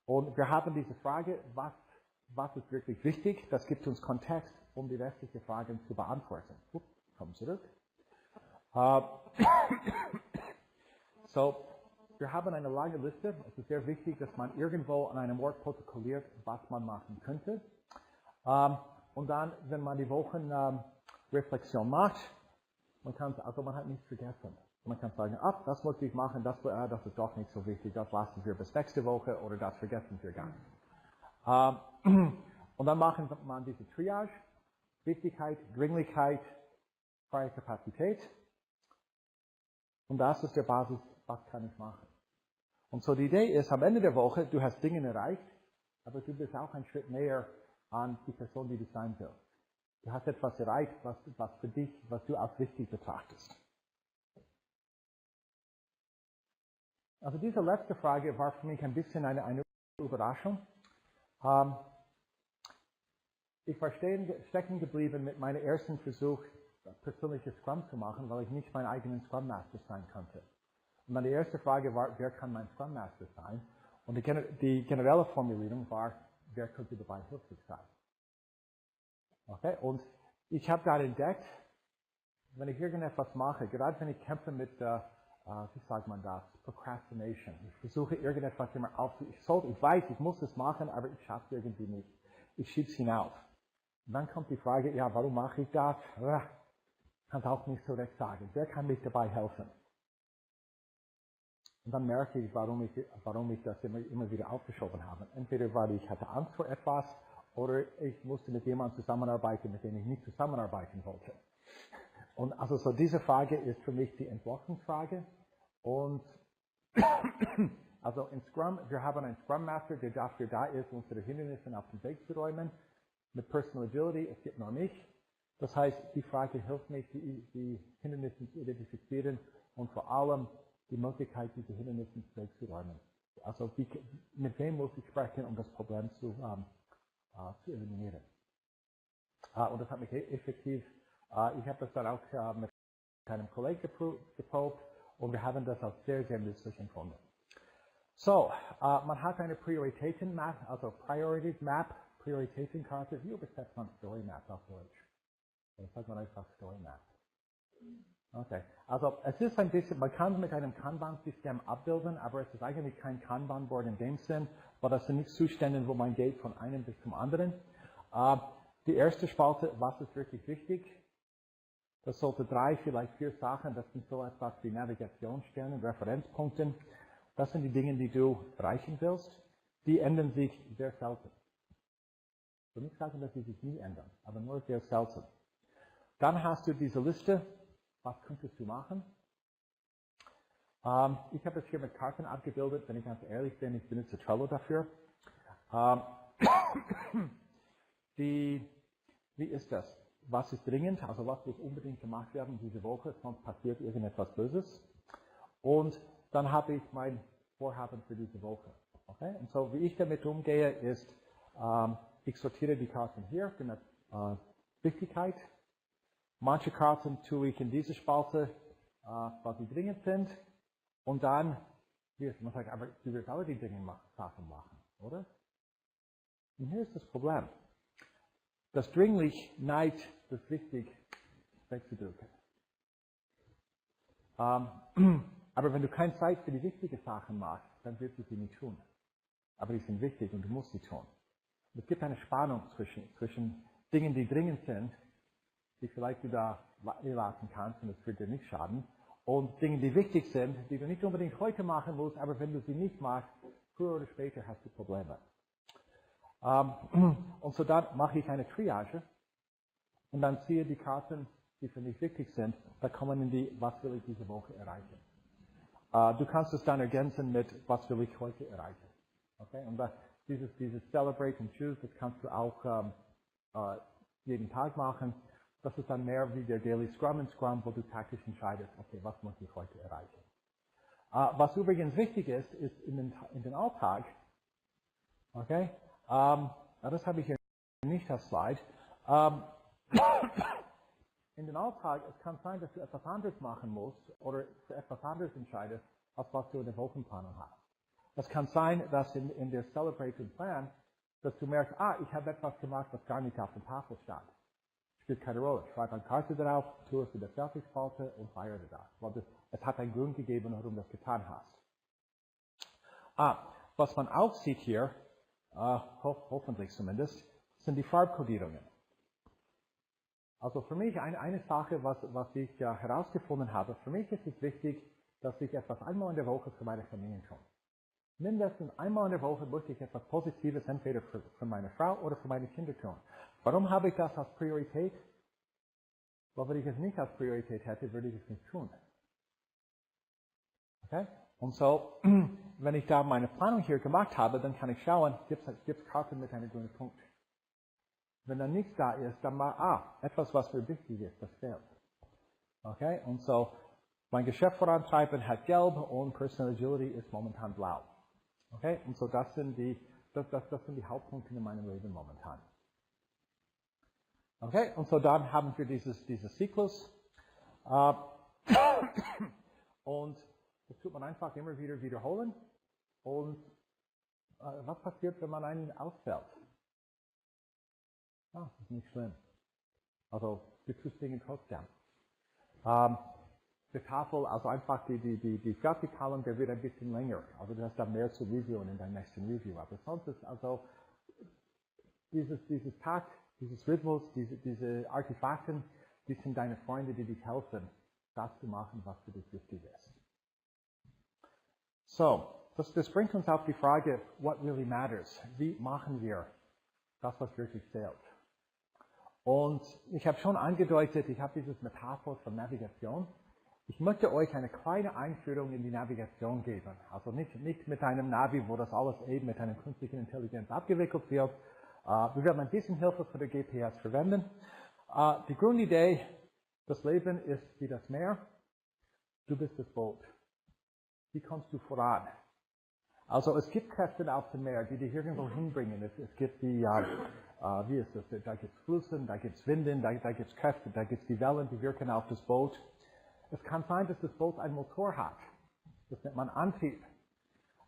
S2: Und wir haben diese Frage, was ist wirklich wichtig? Das gibt uns Kontext, um die restlichen Fragen zu beantworten. Komm zurück. So, wir haben eine lange Liste. Es ist sehr wichtig, dass man irgendwo an einem Ort protokolliert, was man machen könnte. Und dann, wenn man die Wochenreflexion macht, man hat nichts vergessen. Man kann sagen, das muss ich machen, das ist doch nicht so wichtig, das lassen wir bis nächste Woche oder das vergessen wir gar nicht. Und dann macht man diese Triage, Wichtigkeit, Dringlichkeit, freie Kapazität. Und das ist der Basis, was kann ich machen. Und so die Idee ist, am Ende der Woche, du hast Dinge erreicht, aber du bist auch einen Schritt näher an die Person, die du sein willst. Du hast etwas erreicht, was für dich, was du als wichtig betrachtest. Also diese letzte Frage war für mich ein bisschen eine Überraschung. Ich war stecken geblieben mit meinem ersten Versuch, persönliches Scrum zu machen, weil ich nicht mein eigener Scrum Master sein konnte. Und meine erste Frage war, wer kann mein Scrum Master sein? Und die generelle Formulierung war, wer könnte dabei hilfreich sein? Okay? Und ich habe da entdeckt, wenn ich irgendetwas mache, gerade wenn ich kämpfe mit, wie sagt man das, Procrastination. Ich versuche irgendetwas immer ich weiß, ich muss es machen, aber ich schaffe es irgendwie nicht. Ich schiebe es hinauf. Und dann kommt die Frage, ja, warum mache ich das? Kann es auch nicht so recht sagen. Wer kann mich dabei helfen? Und dann merke ich, warum ich das immer wieder aufgeschoben habe. Entweder weil ich hatte Angst vor etwas oder ich musste mit jemandem zusammenarbeiten, mit dem ich nicht zusammenarbeiten wollte. Und also so diese Frage ist für mich die Entlockungsfrage. Und also in Scrum, wir haben einen Scrum Master, der dafür da ist, unsere Hindernisse auf den Weg zu räumen. Mit Personal Agility, es gibt nur mich. Das heißt, die Frage hilft mir, die Hindernisse zu identifizieren und vor allem die Möglichkeit, diese Hindernisse wegzuräumen. Also mit wem muss ich sprechen, um das Problem zu eliminieren. Und das hat mich effektiv, ich habe das dann auch mit einem Kollegen geprobt und wir haben das als sehr, sehr nützlich empfunden. So, man hat eine Prioritäten-Map, also Priorities-Map, Prioritätenkarte. Wie übersetzt man Story-Map auf Deutsch? Oder sagt man einfach Story-Map? Okay, also es ist ein bisschen, man kann es mit einem Kanban-System abbilden, aber es ist eigentlich kein Kanban-Board in dem Sinn, weil das sind nicht Zustände, wo man geht von einem bis zum anderen. Die erste Spalte, was ist wirklich wichtig? Das sollte 3, vielleicht 4 Sachen, das sind so etwas wie Navigationssterne, Referenzpunkte. Das sind die Dinge, die du erreichen willst. Die ändern sich sehr selten. Ich will nicht sagen, dass sie sich nie ändern, aber nur sehr selten. Dann hast du diese Liste. Was könntest du machen? Ich habe das hier mit Karten abgebildet, wenn ich ganz ehrlich bin, ich benutze Trello dafür. Wie ist das? Was ist dringend? Also was muss unbedingt gemacht werden diese Woche, sonst passiert irgendetwas Böses. Und dann habe ich mein Vorhaben für diese Woche. Okay? Und so wie ich damit umgehe, ist, ich sortiere die Karten hier für Wichtigkeit. Manche Karten tue ich in diese Spalte, weil sie dringend sind. Und dann, man sagt, aber du wirst alle die dringenden Sachen machen, oder? Und hier ist das Problem. Das dringlich neigt, das wichtig wegzudrücken. Aber wenn du keine Zeit für die wichtigen Sachen machst, dann wirst du sie nicht tun. Aber die sind wichtig und du musst sie tun. Und es gibt eine Spannung zwischen Dingen, die dringend sind, die vielleicht du da lassen kannst und es wird dir nicht schaden, und Dinge, die wichtig sind, die du nicht unbedingt heute machen musst, aber wenn du sie nicht machst, früher oder später hast du Probleme. Und so dann mache ich eine Triage und dann ziehe die Karten, die für mich wichtig sind, da kommen in die, was will ich diese Woche erreichen. Du kannst es dann ergänzen mit, was will ich heute erreichen. Okay? Und dieses Celebrate and Choose, das kannst du auch jeden Tag machen. Das ist dann mehr wie der Daily Scrum in Scrum, wo du taktisch entscheidest, okay, was muss ich heute erreichen. Was übrigens wichtig ist in den Alltag, okay, das habe ich hier nicht als Slide. In den Alltag, es kann sein, dass du etwas anderes machen musst oder für etwas anderes entscheidest, als was du in der Wochenplanung hast. Es kann sein, dass in der Celebrated Plan, dass du merkst, ich habe etwas gemacht, was gar nicht auf der Tafel stand. Spielt keine Rolle. Schreib eine Karte drauf, tu es in der Selfie-Spalte und feiere das. Weil es hat einen Grund gegeben, warum du das getan hast. Was man auch sieht hier, hoffentlich zumindest, sind die Farbkodierungen. Also für mich eine Sache, was ich herausgefunden habe, für mich ist es wichtig, dass ich etwas einmal in der Woche für meine Familie tue. Mindestens einmal in der Woche möchte ich etwas Positives entweder für meine Frau oder für meine Kinder tun. Warum habe ich das als Priorität? Weil wenn ich es nicht als Priorität hätte, würde ich es nicht tun. Okay? Und so, wenn ich da meine Planung hier gemacht habe, dann kann ich schauen, gibt es Karten mit einem grünen Punkt. Wenn da nichts da ist, dann mal, etwas, was mir wichtig ist, das fehlt. Okay? Und so, mein Geschäft vorantreiben hat gelb und Personal Agility ist momentan blau. Okay? Und so, das sind die Hauptpunkte in meinem Leben momentan. Okay? Und so, dann haben wir dieses Zyklus. Und das tut man einfach immer wieder wiederholen. Und was passiert, wenn man einen ausfällt? Das ist nicht schlimm. Also, du tust Dinge trotzdem. Die Tafel, also einfach die Vertikalen, der wird ein bisschen länger. Also du hast da mehr zu reviewen in deinem nächsten Review. Aber sonst ist also dieses Takt, dieses Rhythmus, diese Artefakten, die sind deine Freunde, die dich helfen, das zu machen, was für dich wichtig ist. So, das bringt uns auf die Frage, what really matters? Wie machen wir das, was wirklich zählt? Und ich habe schon angedeutet, ich habe dieses Metapher von Navigation. Ich möchte euch eine kleine Einführung in die Navigation geben. Also nicht mit einem Navi, wo das alles eben mit einer künstlichen Intelligenz abgewickelt wird. Wir werden ein bisschen Hilfe für die GPS verwenden. Die Grundidee, das Leben ist wie das Meer. Du bist das Boot. Wie kommst du voran? Also es gibt Kräfte auf dem Meer, die dich irgendwo hinbringen. Es gibt die, wie ist das? Da gibt es Flüsse, da gibt es Winden, da gibt es Kräfte, da gibt es die Wellen, die wirken auf das Boot. Es kann sein, dass das Boot einen Motor hat. Das nennt man Antrieb.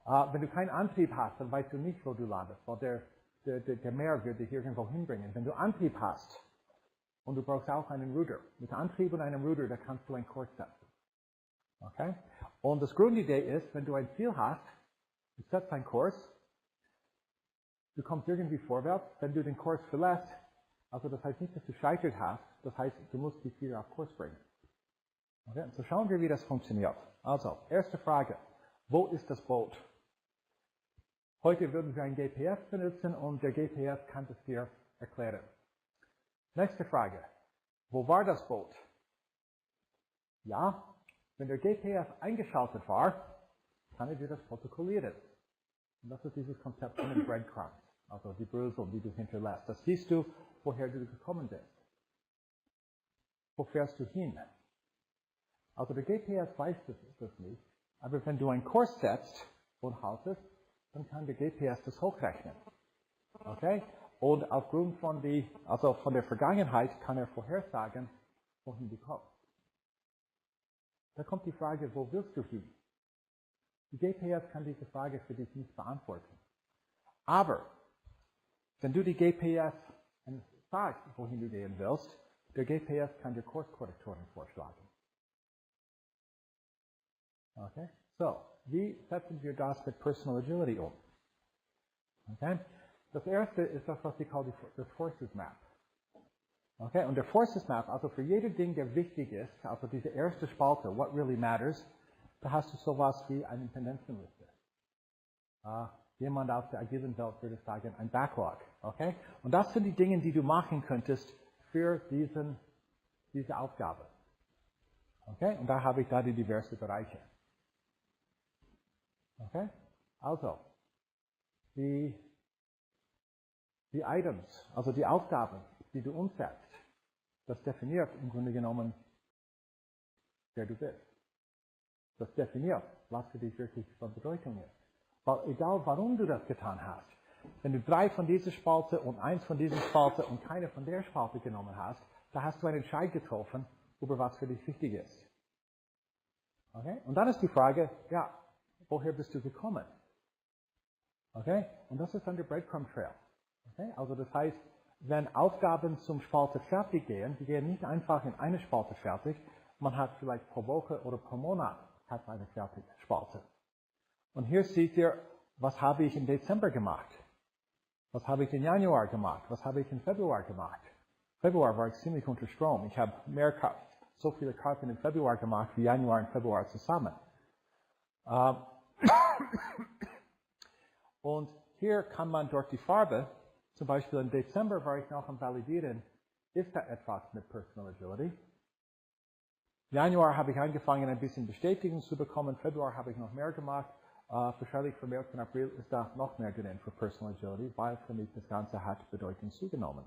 S2: Wenn du keinen Antrieb hast, dann weißt du nicht, wo du landest, weil der Meer wird dich irgendwo hinbringen. Wenn du Antrieb hast, und du brauchst auch einen Ruder. Mit Antrieb und einem Ruder, da kannst du einen Kurs setzen. Okay? Und das Grundidee ist, wenn du ein Ziel hast, du setzt einen Kurs, du kommst irgendwie vorwärts, wenn du den Kurs verlässt, also das heißt nicht, dass du scheitert hast, das heißt, du musst dich wieder auf Kurs bringen. Okay? Und so schauen wir, wie das funktioniert. Also, erste Frage, wo ist das Boot? Heute würden wir ein GPS benutzen und der GPS kann das dir erklären. Nächste Frage, wo war das Boot? Ja, wenn der GPS eingeschaltet war, kann er dir das protokollieren. Und das ist dieses Konzept von den Breadcrumbs, also die Brösel, die du hinterlässt. Das siehst du, woher du gekommen bist. Wo fährst du hin? Also der GPS weiß das nicht, aber wenn du einen Kurs setzt und haltest, dann kann der GPS das hochrechnen. Okay? Und aufgrund von der Vergangenheit kann er vorhersagen, wohin du kommst. Da kommt die Frage, wo willst du hin? Die GPS kann diese Frage für dich nicht beantworten. Aber, wenn du die GPS sagst, wohin du gehen willst, der GPS kann dir Kurskorrektoren vorschlagen. Okay? So, wie setzen wir das mit Personal Agility um? Okay? Das erste ist das, was ich das Forces Map. Okay? Und der Forces Map, also für jedes Ding, der wichtig ist, also diese erste Spalte, what really matters, da hast du sowas wie eine Tendenzenliste. Jemand aus der agilen Welt würde sagen, ein Backlog. Okay? Und das sind die Dinge, die du machen könntest für diese Aufgabe. Okay? Und da habe ich die diversen Bereiche. Okay? Also, die Items, also die Aufgaben, die du umsetzt, das definiert im Grunde genommen, wer du bist. Das definiert, was für dich wirklich von Bedeutung ist. Weil egal, warum du das getan hast, wenn du 3 von dieser Spalte und 1 von dieser Spalte und keine von der Spalte genommen hast, da hast du einen Entscheid getroffen, über was für dich wichtig ist. Okay? Und dann ist die Frage, ja, woher bist du gekommen? Okay? Und das ist dann der Breadcrumb Trail. Okay? Also das heißt, wenn Aufgaben zum Spalte fertig gehen, die gehen nicht einfach in eine Spalte fertig, man hat vielleicht pro Woche oder pro Monat hat eine fertige Spalte. Und hier seht ihr, was habe ich im Dezember gemacht? Was habe ich im Januar gemacht? Was habe ich im Februar gemacht? Februar war ich ziemlich unter Strom. Ich habe so viele Karten im Februar gemacht wie Januar und Februar zusammen. Und hier kann man durch die Farbe, zum Beispiel im Dezember war ich noch am Validieren, ist da etwas mit Personal Agility? Januar habe ich angefangen, ein bisschen Bestätigung zu bekommen. Februar habe ich noch mehr gemacht. Wahrscheinlich für März und April ist da noch mehr drin für Personal Agility, weil für mich das Ganze hat Bedeutung zugenommen.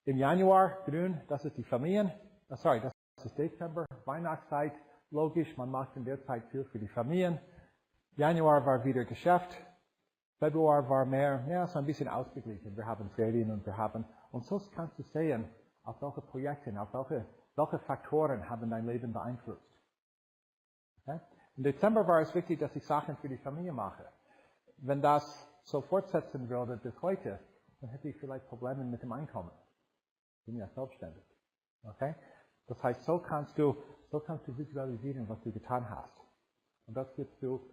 S2: Im Januar, grün, das ist die Familien. Das ist Dezember, Weihnachtszeit. Logisch, man macht in der Zeit viel für die Familien. Januar war wieder Geschäft. Februar war mehr, ja, so ein bisschen ausgeglichen. Wir haben Ferien und so kannst du sehen, auf welche Projekte, auf welche Faktoren haben dein Leben beeinflusst. Okay? Im Dezember war es wichtig, dass ich Sachen für die Familie mache. Wenn das so fortsetzen würde bis heute, dann hätte ich vielleicht Probleme mit dem Einkommen. Ich bin ja selbstständig. Okay? Das heißt, so kannst du visualisieren, was du getan hast. Und das gibst du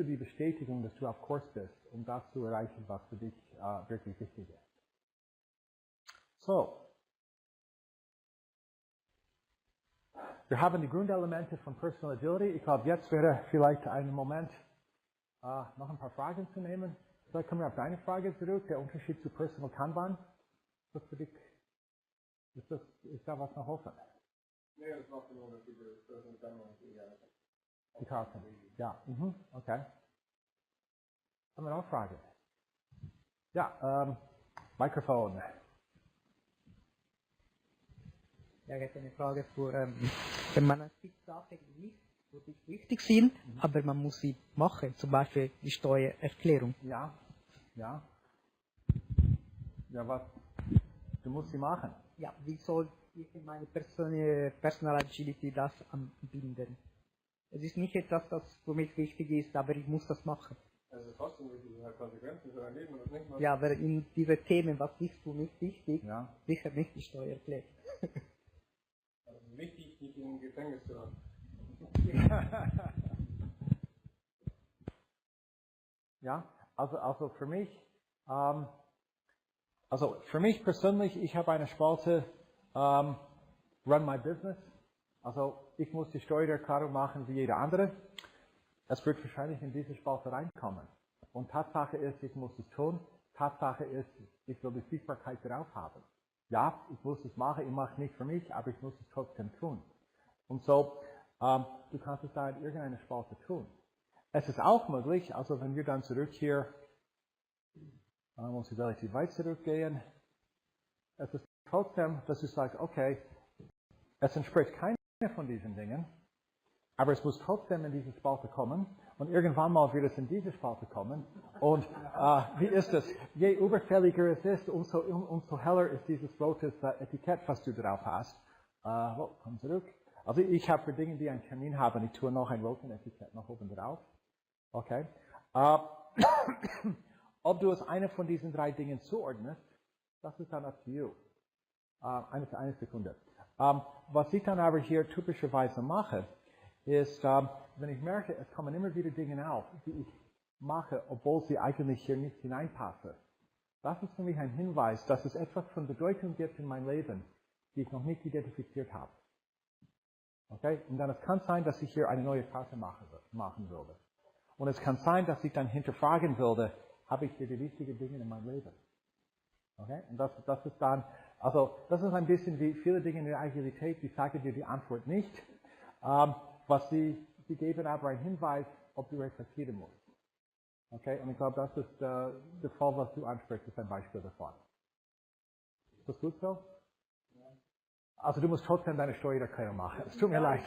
S2: die Bestätigung, dass du auf Kurs bist, um das zu erreichen, was für dich wirklich wichtig ist. So. Wir haben die Grundelemente von Personal Agility. Ich glaube, jetzt wäre vielleicht ein Moment, noch ein paar Fragen zu nehmen. Vielleicht kommen wir auf deine Frage zurück, der Unterschied zu Personal Kanban. Ist das für dich, ist da was noch offen?
S5: Nee, das macht nur Unterschied zu Personal Kanban und
S2: die Karten. Ja, okay. Haben wir noch eine Frage? Ja, Mikrofon.
S6: Ja, ich hätte eine Frage wenn man es gibt Sachen, die nicht wirklich wichtig sind, aber man muss sie machen, zum Beispiel die Steuererklärung.
S2: Ja, was? Du musst sie machen.
S6: Ja, wie soll ich in meine Personal Agility das anbinden? Es ist nicht etwas, das für mich wichtig ist, aber ich muss das machen.
S5: Also trotzdem wichtig, es hat Konsequenzen für dein Leben und das nicht machen.
S6: Ja, aber in diese Themen, was ist für mich wichtig,
S2: ja.
S6: Sicher nicht die Steuererklärung.
S5: Also es ist wichtig, nicht im Gefängnis zu haben.
S2: Ja, also für mich persönlich, ich habe eine Spalte Run My Business. Also ich muss die Steuererklärung machen wie jeder andere. Es wird wahrscheinlich in diese Spalte reinkommen. Und Tatsache ist, ich muss es tun. Tatsache ist, ich will die Sichtbarkeit drauf haben. Ja, ich muss es machen, ich mache es nicht für mich, aber ich muss es trotzdem tun. Und so, du kannst es da in irgendeiner Spalte tun. Es ist auch möglich, also wenn wir dann zurück hier, muss ich relativ weit zurückgehen, es ist trotzdem, dass du sagst, okay, es entspricht keiner von diesen Dingen, aber es muss trotzdem in diese Spalte kommen und irgendwann mal wird es in diese Spalte kommen. Und wie ist es? Je überfälliger es ist, umso heller ist dieses rotes Etikett, was du drauf hast. Komm zurück. Also ich habe für Dinge, die einen Termin haben, ich tue noch ein rotes Etikett noch oben drauf. Okay. Ob du es einer von diesen 3 Dingen zuordnest, das ist dann up to you. Eine Sekunde. Was ich dann aber hier typischerweise mache, ist, wenn ich merke, es kommen immer wieder Dinge auf, die ich mache, obwohl sie eigentlich hier nicht hineinpassen. Das ist für mich ein Hinweis, dass es etwas von Bedeutung gibt in meinem Leben, die ich noch nicht identifiziert habe. Okay? Und dann es kann sein, dass ich hier eine neue Karte machen würde. Und es kann sein, dass ich dann hinterfragen würde, habe ich hier die richtigen Dinge in meinem Leben? Okay? Und das ist dann, also das ist ein bisschen wie viele Dinge in der Agilität, die sagen dir die Antwort nicht. Was sie geben aber einen Hinweis, ob du reflektieren musst. Okay? Und ich glaube, das ist der Fall, was du ansprichst, ist ein Beispiel davon. Ist das gut so? Also du musst trotzdem deine Steuererklärung machen. Es tut mir leid.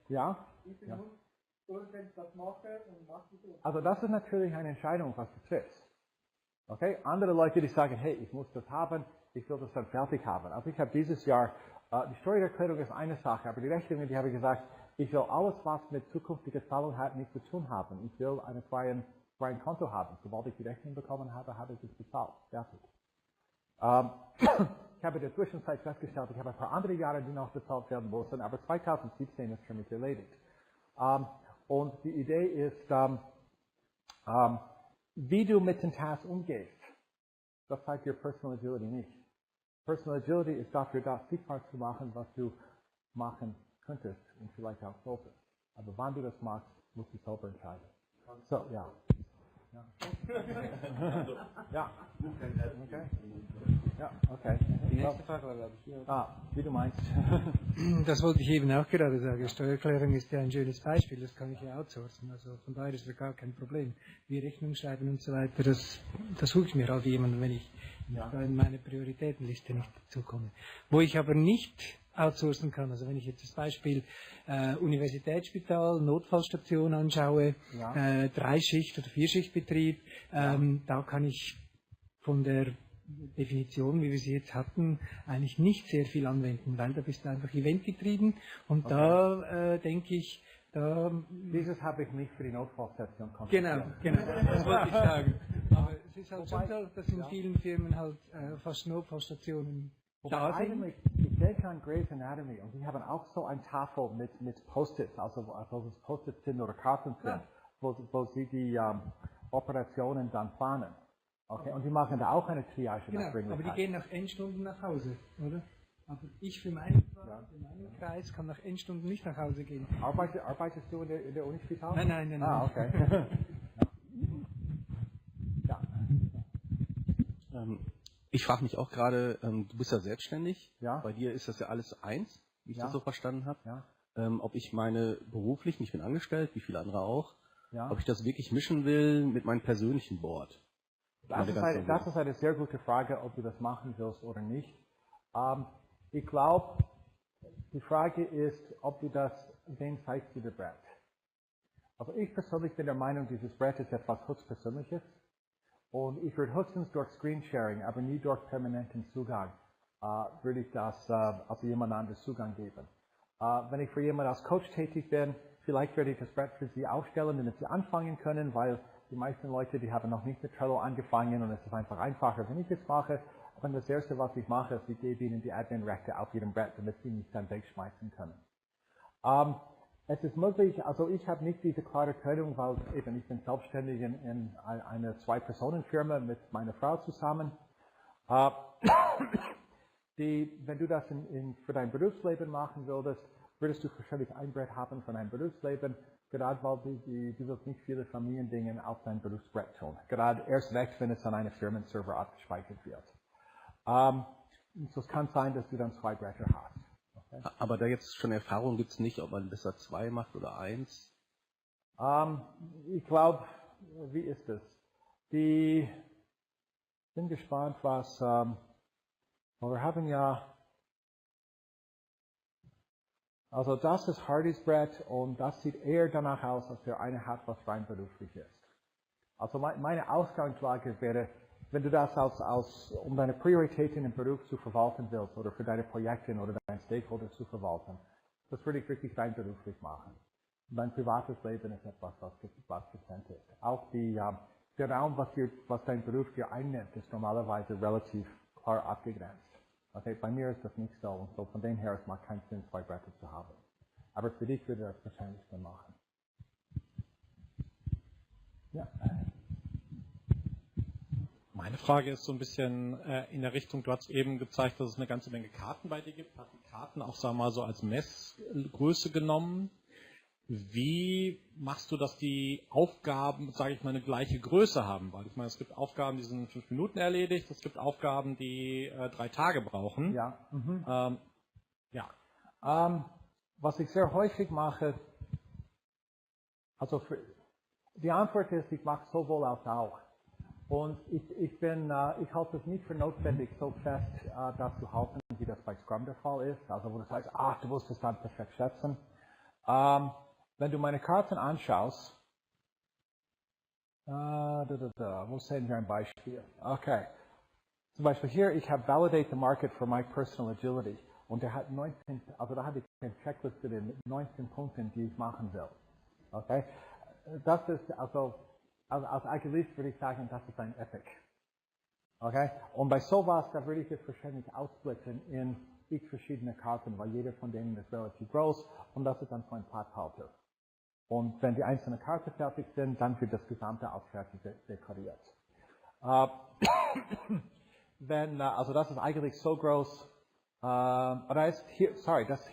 S2: Ja? Also das ist natürlich eine Entscheidung, was du triffst. Okay? Andere Leute, die sagen, hey, ich muss das haben, ich will das dann fertig haben. Also ich habe dieses Jahr, die Steuererklärung ist eine Sache, aber die Rechnungen, die habe ich gesagt, ich will alles, was mit zukünftiger Zahlung hat, nichts zu tun haben. Ich will einen freien Konto haben. Sobald ich die Rechnung bekommen habe, habe ich es bezahlt. Fertig. ich habe in der Zwischenzeit festgestellt, ich habe ein paar andere Jahre, die noch bezahlt werden mussten, aber 2017 ist für mich erledigt. Und die Idee ist, wie du mit den Tasks umgehst. Das zeigt dir Personal Agility nicht. Personal Agility ist dafür da, sichtbar zu machen, was du machen könntest und vielleicht auch solltest. Aber wann du das machst, musst du selber entscheiden. So, ja. Ja. Ja. Okay. Ja, okay.
S7: Die nächste Frage war, glaube ich, hier.
S2: Wie du meinst.
S8: Das wollte ich eben auch gerade sagen. Steuererklärung ist ja ein schönes Beispiel, das kann ich ja outsourcen. Also von daher ist das gar kein Problem. Wie Rechnung schreiben und so weiter, das suche ich mir halt jemanden, wenn ich da in meine Prioritätenliste nicht dazu komme. Wo ich aber nicht outsourcen kann, also wenn ich jetzt das Beispiel Universitätsspital, Notfallstation anschaue, 3-Schicht- oder 4-Schichtbetrieb, da kann ich von der Definition, wie wir sie jetzt hatten, eigentlich nicht sehr viel anwenden, weil da bist du einfach eventgetrieben und da denke ich,
S2: dieses habe ich nicht für die Notfallstation konzipiert.
S8: Genau, das wollte ich sagen. Aber es ist halt schon so, dass in vielen Firmen halt fast Notfallstationen da sind.
S2: Eigentlich, ich denke an Grey's Anatomy und die haben auch so eine Tafel mit Post-its, also das Post-its sind oder Karten sind, wo sie die Operationen dann planen. Okay, und die machen da auch eine Triage.
S8: Genau, aber die gehen nach Endstunden nach Hause, oder? Aber ich für meinen Kreis kann nach Endstunden nicht nach Hause gehen.
S2: Arbeitest du in der Unispital?
S8: Nein.
S2: Okay. Ja.
S9: Ich frage mich auch gerade, du bist ja selbstständig.
S2: Ja.
S9: Bei dir ist das ja alles eins, wie ich das so verstanden habe.
S2: Ja.
S9: Ob ich meine beruflichen, ich bin angestellt, wie viele andere auch,
S2: Ja.
S9: ob ich das wirklich mischen will mit meinem persönlichen Board.
S2: Das ist eine sehr gute Frage, ob du das machen willst oder nicht. Ich glaube, die Frage ist, ob du wen zeigst du dir Brett. Also ich persönlich bin der Meinung, dieses Brett ist etwas höchstpersönliches. Und ich würde höchstens durch Screensharing, aber nie durch permanenten Zugang, würde ich das also jemand anderes Zugang geben. Wenn ich für jemanden als Coach tätig bin, vielleicht werde ich das Brett für Sie aufstellen, damit Sie anfangen können, weil die meisten Leute, die haben noch nicht mit Trello angefangen und es ist einfach einfacher, wenn ich das mache. Und das Erste, was ich mache, ist, ich gebe Ihnen die Admin-Rechte auf Ihrem Brett, damit Sie nicht dann wegschmeißen können. Es ist möglich, also ich habe nicht diese klare Trennung, weil eben ich bin selbstständig in einer 2-Personen-Firma mit meiner Frau zusammen. Wenn du das für dein Berufsleben machen würdest, würdest du wahrscheinlich ein Brett haben für dein Berufsleben, gerade weil du willst nicht viele Familiendinge auf dein Berufsbrett tun. Gerade erst recht, wenn es an einen Firmenserver abgespeichert wird. So es kann sein, dass du dann 2 Bretter hast. Okay?
S9: Aber da jetzt schon Erfahrung gibt es nicht, ob man besser 2 macht oder 1?
S2: Ich glaube, wie ist es? Ich bin gespannt, was, wir haben ja, also das ist Hardys Brett und das sieht eher danach aus, als der eine hat, was rein beruflich ist. Also meine Ausgangslage wäre, wenn du das um deine Prioritäten im Beruf zu verwalten willst oder für deine Projekte oder deine Stakeholder zu verwalten, das würde ich wirklich rein beruflich machen. Und dein privates Leben ist etwas, was getrennt ist. Auch der Raum, was dein Beruf dir einnimmt, ist normalerweise relativ klar abgegrenzt. Okay, bei mir ist das nicht so und so von dem her es macht keinen Sinn, 2 Bretter zu haben. Aber für dich würde das wahrscheinlich dann machen. Ja.
S4: Meine Frage ist so ein bisschen in der Richtung, du hast eben gezeigt, dass es eine ganze Menge Karten bei dir gibt. Hast die Karten auch, sagen wir mal, so als Messgröße genommen? Wie machst du, dass die Aufgaben, sage ich mal, eine gleiche Größe haben? Weil ich meine, es gibt Aufgaben, die sind in 5 Minuten erledigt, es gibt Aufgaben, die 3 Tage brauchen.
S2: Ja.
S4: Ja.
S2: Was ich sehr häufig mache, also die Antwort ist, ich mache sowohl als auch. Und ich halte es nicht für notwendig, so fest das zu halten, wie das bei Scrum der Fall ist. Also wo du sagst, du musst es dann perfekt schätzen. Wenn du meine Karten anschaust, wo sehen wir ein Beispiel? Okay. Zum Beispiel hier, ich habe Validate the Market for my personal agility. Und der hat 19, also da habe ich eine Checkliste mit 19 Punkten, die ich machen will. Okay? Das ist, also als Agilist würde ich sagen, das ist ein Epic. Okay? Und bei sowas, da würde ich es wahrscheinlich aufsplitten in x verschiedene Karten, weil jeder von denen ist relativ groß und das ist dann so ein Platzhalter. Und wenn die einzelnen Karten fertig sind, dann wird das Gesamte auch fertig dekoriert. Also das ist eigentlich so groß, oder ist hier, sorry, das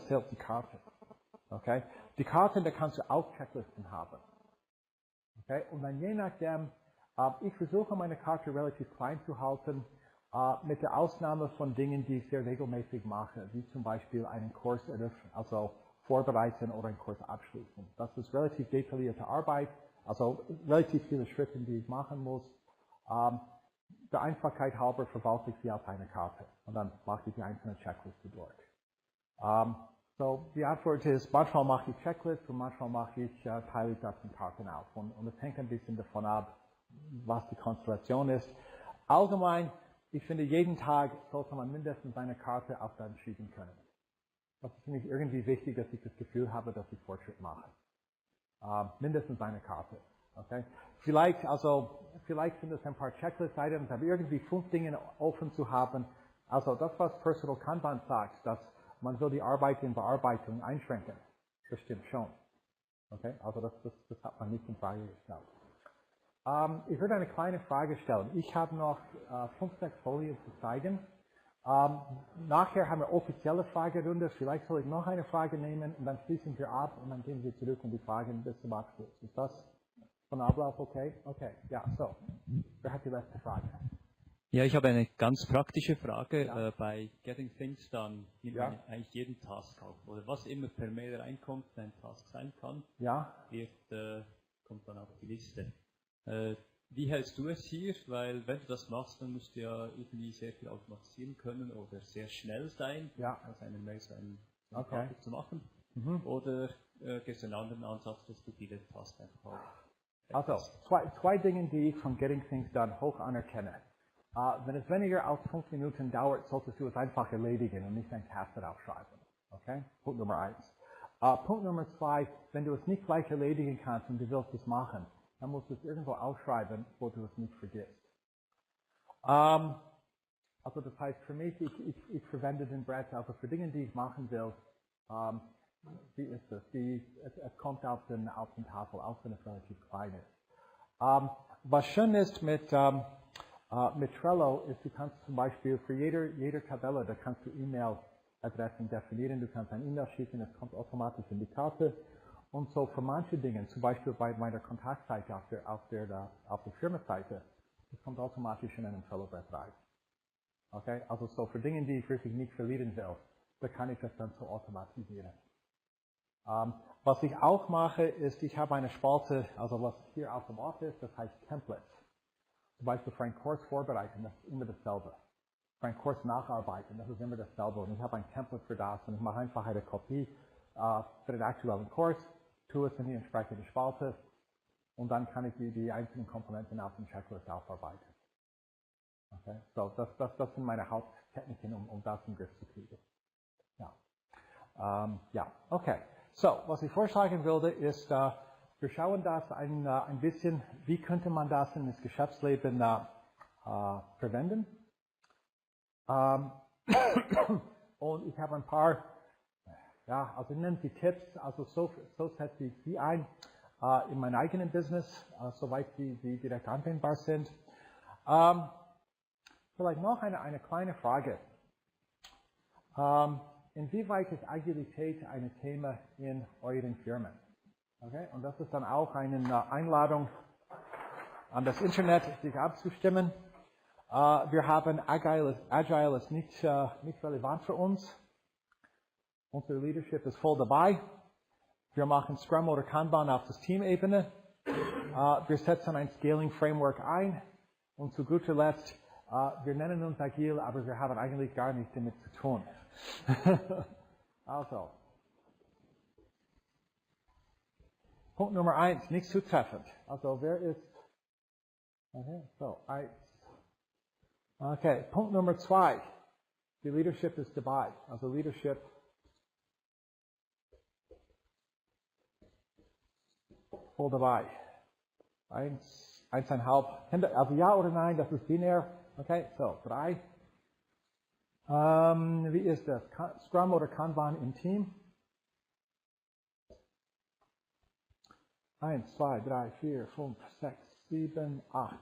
S2: zählt die Karte. Okay? Die Karte, da kannst du auch Checklisten haben. Okay? Und dann je nachdem, ich versuche meine Karte relativ klein zu halten, mit der Ausnahme von Dingen, die ich sehr regelmäßig mache, wie zum Beispiel einen Kurs eröffnen, also vorbereiten oder einen Kurs abschließen. Das ist relativ detaillierte Arbeit, also relativ viele Schritte, die ich machen muss. Der Einfachkeit halber verwalte ich sie auf eine Karte und dann mache ich die einzelnen Checklisten durch. So, die Antwort ist, manchmal mache ich Checklisten und manchmal teile ich das in Karten auf. Und es hängt ein bisschen davon ab, was die Konstellation ist. Allgemein, ich finde, jeden Tag sollte man mindestens eine Karte auf dann schieben können. Das ist für mich irgendwie wichtig, dass ich das Gefühl habe, dass ich Fortschritt mache. Mindestens eine Karte. Okay? Vielleicht sind es ein paar Checklist-Items, aber irgendwie 5 Dinge offen zu haben. Also das, was Personal Kanban sagt, dass man will die Arbeit in Bearbeitung einschränken. Das stimmt schon. Okay? Also das hat man nicht in Frage gestellt. Ich würde eine kleine Frage stellen. Ich habe noch 5, 6 Folien zu zeigen. Nachher haben wir offizielle Fragerunde. Vielleicht soll ich noch eine Frage nehmen und dann schließen wir ab und dann gehen wir zurück und die Fragen bis zum Abschluss. Ist das von Ablauf okay? Okay, ja, so. Wer hat die letzte Frage?
S10: Ja, ich habe eine ganz praktische Frage. Ja. Bei Getting Things Done nimmt man eigentlich jeden Task auf. Oder was immer per Mail reinkommt, ein Task sein kann, kommt dann auf die Liste. Wie hältst du es hier? Weil wenn du das machst, dann musst du ja irgendwie sehr viel automatisieren können oder sehr schnell sein, aus einer Mail so einen Paket zu machen. Oder gehst du einen anderen Ansatz, dass du viele Tasks einfach auf.
S2: Also, zwei Dinge, die ich von Getting Things Done hoch anerkenne. Wenn es weniger als 5 Minuten dauert, solltest du es einfach erledigen und nicht ein Task darauf schreiben. Okay? Punkt Nummer 1. Punkt Nummer 2, wenn du es nicht gleich erledigen kannst und du willst es machen, dann musst du es irgendwo aufschreiben, wo du es nicht vergisst. Also das heißt für mich, ich verwende den Brett also für Dinge, die ich machen will. Wie ist das? Es kommt auf den Tafel, auch wenn es relativ klein ist. Was schön ist mit Trello, ist, du kannst zum Beispiel für jede Tabelle, da kannst du E-Mail-Adressen definieren, du kannst ein E-Mail schicken, es kommt automatisch in die Karte. Und so für manche Dinge, zum Beispiel bei meiner Kontaktseite auf der Firmenseite, das kommt automatisch in einen Trello-Brett rein. Okay? Also so für Dinge, die ich wirklich nicht verlieren will, da kann ich das dann so automatisieren. Was ich auch mache, ist, ich habe eine Spalte, also was hier auf dem Ort ist, das heißt Templates. Zum Beispiel für einen Kurs vorbereiten, das ist immer dasselbe. Für einen Kurs nacharbeiten, das ist immer dasselbe. Und ich habe ein Template für das und ich mache einfach eine Kopie für den aktuellen Kurs, tue es in die entsprechende Spalte und dann kann ich die einzelnen Komponenten auf dem Checklist aufarbeiten. Okay? So, das sind meine Haupttechniken, um das im Griff zu kriegen. Ja, okay. So, was ich vorschlagen würde, ist, wir schauen das ein bisschen, wie könnte man das in das Geschäftsleben verwenden. Und ich habe ein paar, also nennen Sie Tipps, also so setze ich sie ein in meinem eigenen Business, soweit sie direkt anwendbar sind. Vielleicht noch eine kleine Frage. Inwieweit ist Agilität ein Thema in euren Firmen? Okay? Und das ist dann auch eine Einladung an das Internet, sich abzustimmen. Wir haben Agile ist nicht relevant für uns. Unser Leadership ist voll dabei. Wir machen Scrum oder Kanban auf das Teamebene. Wir setzen ein Scaling Framework ein. Und zu guter Letzt, wir nennen uns agil, aber wir haben eigentlich gar nichts damit zu tun. Also. Punkt Nummer 1, nicht zutreffend. Also, wer ist, okay, so, 1. Okay, Punkt Nummer 2, die Leadership ist dabei. Also, Leadership voll dabei. 1, 1,5. Also ja oder nein, das ist binär. Okay, so 3. Wie ist das? Scrum oder Kanban im Team? 1, 2, 3, 4, 5, 6, 7, 8.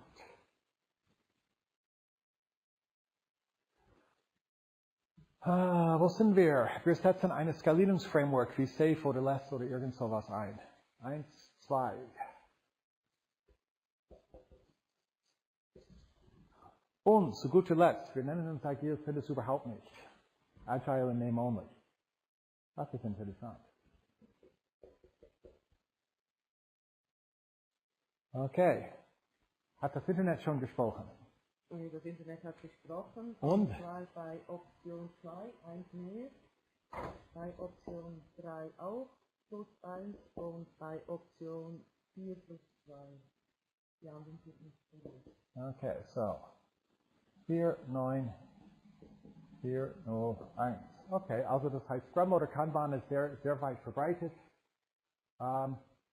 S2: Wo sind wir? Wir setzen eine Skalierungsframework wie Safe oder Less oder irgend sowas ein. 1, 2. Und zu guter Letzt, wir nennen uns Agile, sind es überhaupt nicht. Agile in name only. Das ist interessant. Okay. Hat das Internet schon gesprochen?
S3: Das Internet hat gesprochen.
S2: Und?
S3: Zwar bei Option 2, 1 mehr, bei Option 3 auch, plus 1 und bei Option 4 plus 2. Die anderen sind nicht so.
S2: Okay, so. 4, 9, 4, 0, 1. Okay, also das heißt, Scrum oder Kanban ist sehr weit verbreitet.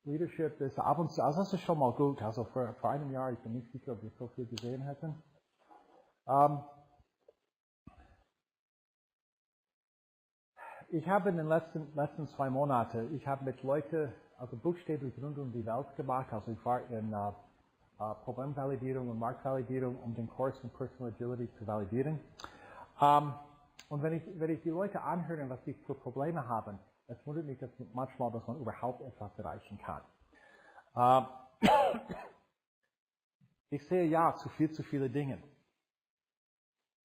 S2: Leadership ist ab und zu, also das ist schon mal gut. Also vor einem Jahr, ich bin nicht sicher, ob wir so viel gesehen hätten. Ich habe in den letzten 2 Monaten, ich habe mit Leuten, also buchstäblich rund um die Welt gemacht. Also ich war in Problemvalidierung und Marktvalidierung, um den Kurs in Personal Agility zu validieren. Und wenn ich die Leute anhöre, was sie für Probleme haben, es wundert mich manchmal, dass man überhaupt etwas erreichen kann. Ich sehe ja zu viele Dinge.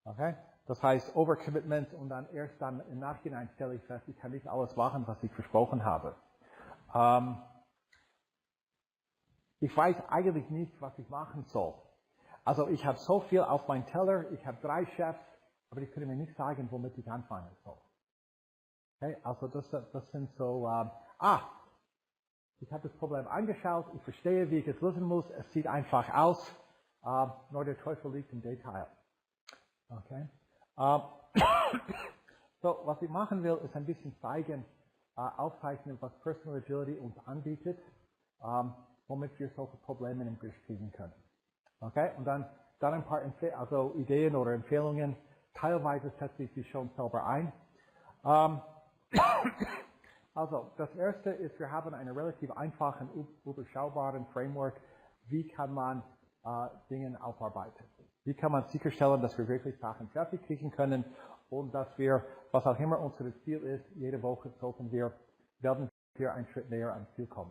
S2: Okay? Das heißt Overcommitment und erst dann im Nachhinein stelle ich fest, ich kann nicht alles machen, was ich versprochen habe. Ich weiß eigentlich nicht, was ich machen soll. Also ich habe so viel auf meinem Teller, ich habe 3 Chefs, aber die können mir nicht sagen, womit ich anfangen soll. Okay? Also das sind so, ich habe das Problem angeschaut, ich verstehe, wie ich es lösen muss, es sieht einfach aus, nur der Teufel liegt im Detail. Okay? So, was ich machen will, ist ein bisschen zeigen, aufzeichnen, was Personal Agility uns anbietet, womit wir solche Probleme im Griff kriegen können. Okay? Und dann ein paar Ideen oder Empfehlungen. Teilweise setze ich sie schon selber ein. Also, das erste ist, wir haben einen relativ einfachen, überschaubaren Framework. Wie kann man Dinge aufarbeiten? Wie kann man sicherstellen, dass wir wirklich Sachen fertig kriegen können und dass wir, was auch immer unser Ziel ist, jede Woche werden wir einen Schritt näher ans Ziel kommen.